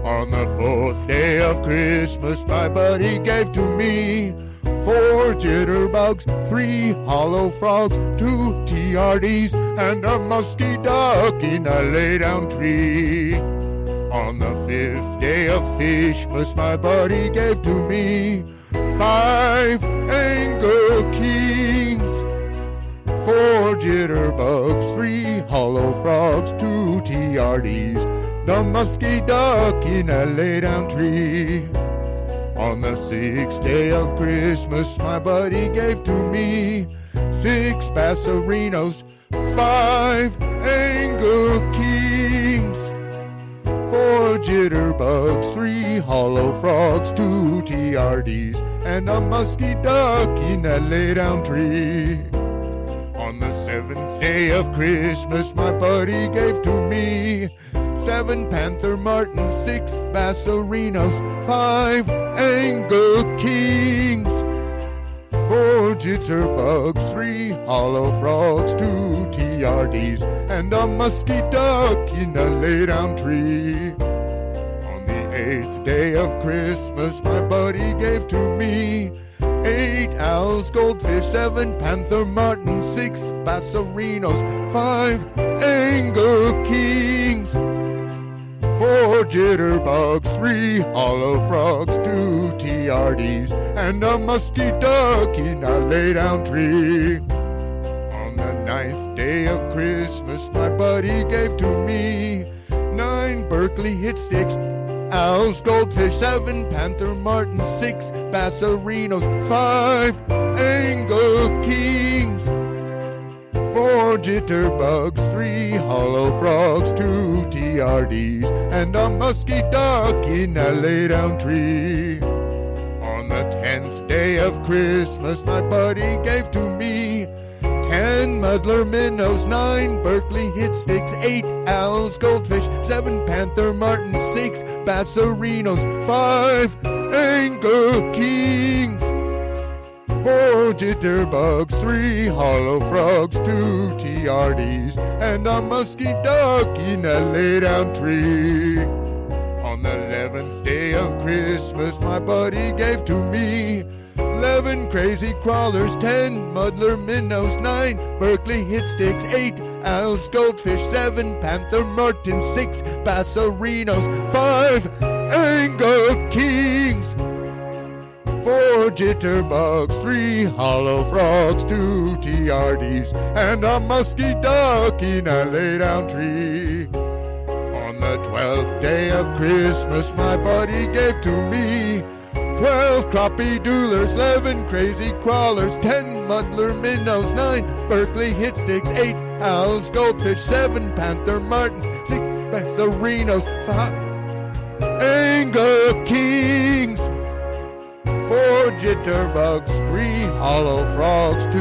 On the fourth day of Christmas, my buddy gave to me 4 jitterbugs, 3 hollow frogs, 2 TRDs, and a musky duck in a lay-down tree. On the fifth day of Fishmas, my buddy gave to me 5 Angler Kings, 4 jitterbugs, 3 hollow frogs, 2 TRDs, the musky duck in a lay-down tree. On the sixth day of Christmas, my buddy gave to me 6 Bassarinos, 5 Angler Kings, 4 jitterbugs, 3 hollow frogs, 2 TRDs, and a musky duck in a lay-down tree. On the seventh day of Christmas, my buddy gave to me 7 Panther Martins, 6 Bassarinos, 5 Angler Kings, 4 jitterbugs, 3 hollow frogs, 2 TRDs, and a musky duck in a lay-down tree. On the 8th day of Christmas, my buddy gave to me 8 owls, goldfish, 7 Panther Martins, 6 Bassarinos, 5 Angler Kings, 4 jitterbugs, 3 hollow frogs, 2 TRDs, and a musky duck in a lay-down tree. On the 9th day of Christmas, my buddy gave to me 9 Berkeley hit sticks, owls, goldfish, 7 Panther Martins, 6 Bassarinos, 5 Angler Kings, 4 jitterbugs, 3 hollow frogs, 2 TRDs, and a musky duck in a lay-down tree. On the 10th day of Christmas, my buddy gave to me 10 muddler minnows, 9 Berkeley hit sticks, 8 owls, goldfish, 7 Panther Martins, 6 Bassarinos, 5 Angler Kings, 4 jitterbugs, 3 hollow frogs, 2 TRDs, and a musky duck in a lay-down tree. On the 11th day of Christmas, my buddy gave to me 11 crazy crawlers, 10 muddler minnows, 9 Berkeley hit sticks, 8 owls, goldfish, 7 Panther Martins, 6 Bassarinos, 5 Angler Kings, 4 jitterbugs, 3 hollow frogs, 2 TRDs, and a musky duck in a lay-down tree. On the 12th day of Christmas my buddy gave to me 12 crappie doolers, 11 crazy crawlers, 10 muddler minnows, 9 Berkeley hit sticks, 8 owls, goldfish, 7 panther martins, 6 Bessarinos, 5 Anglo kings, 4 jitterbugs, 3 hollow frogs, 2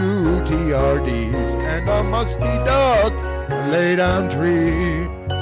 TRDs, and a musky dog lay down tree.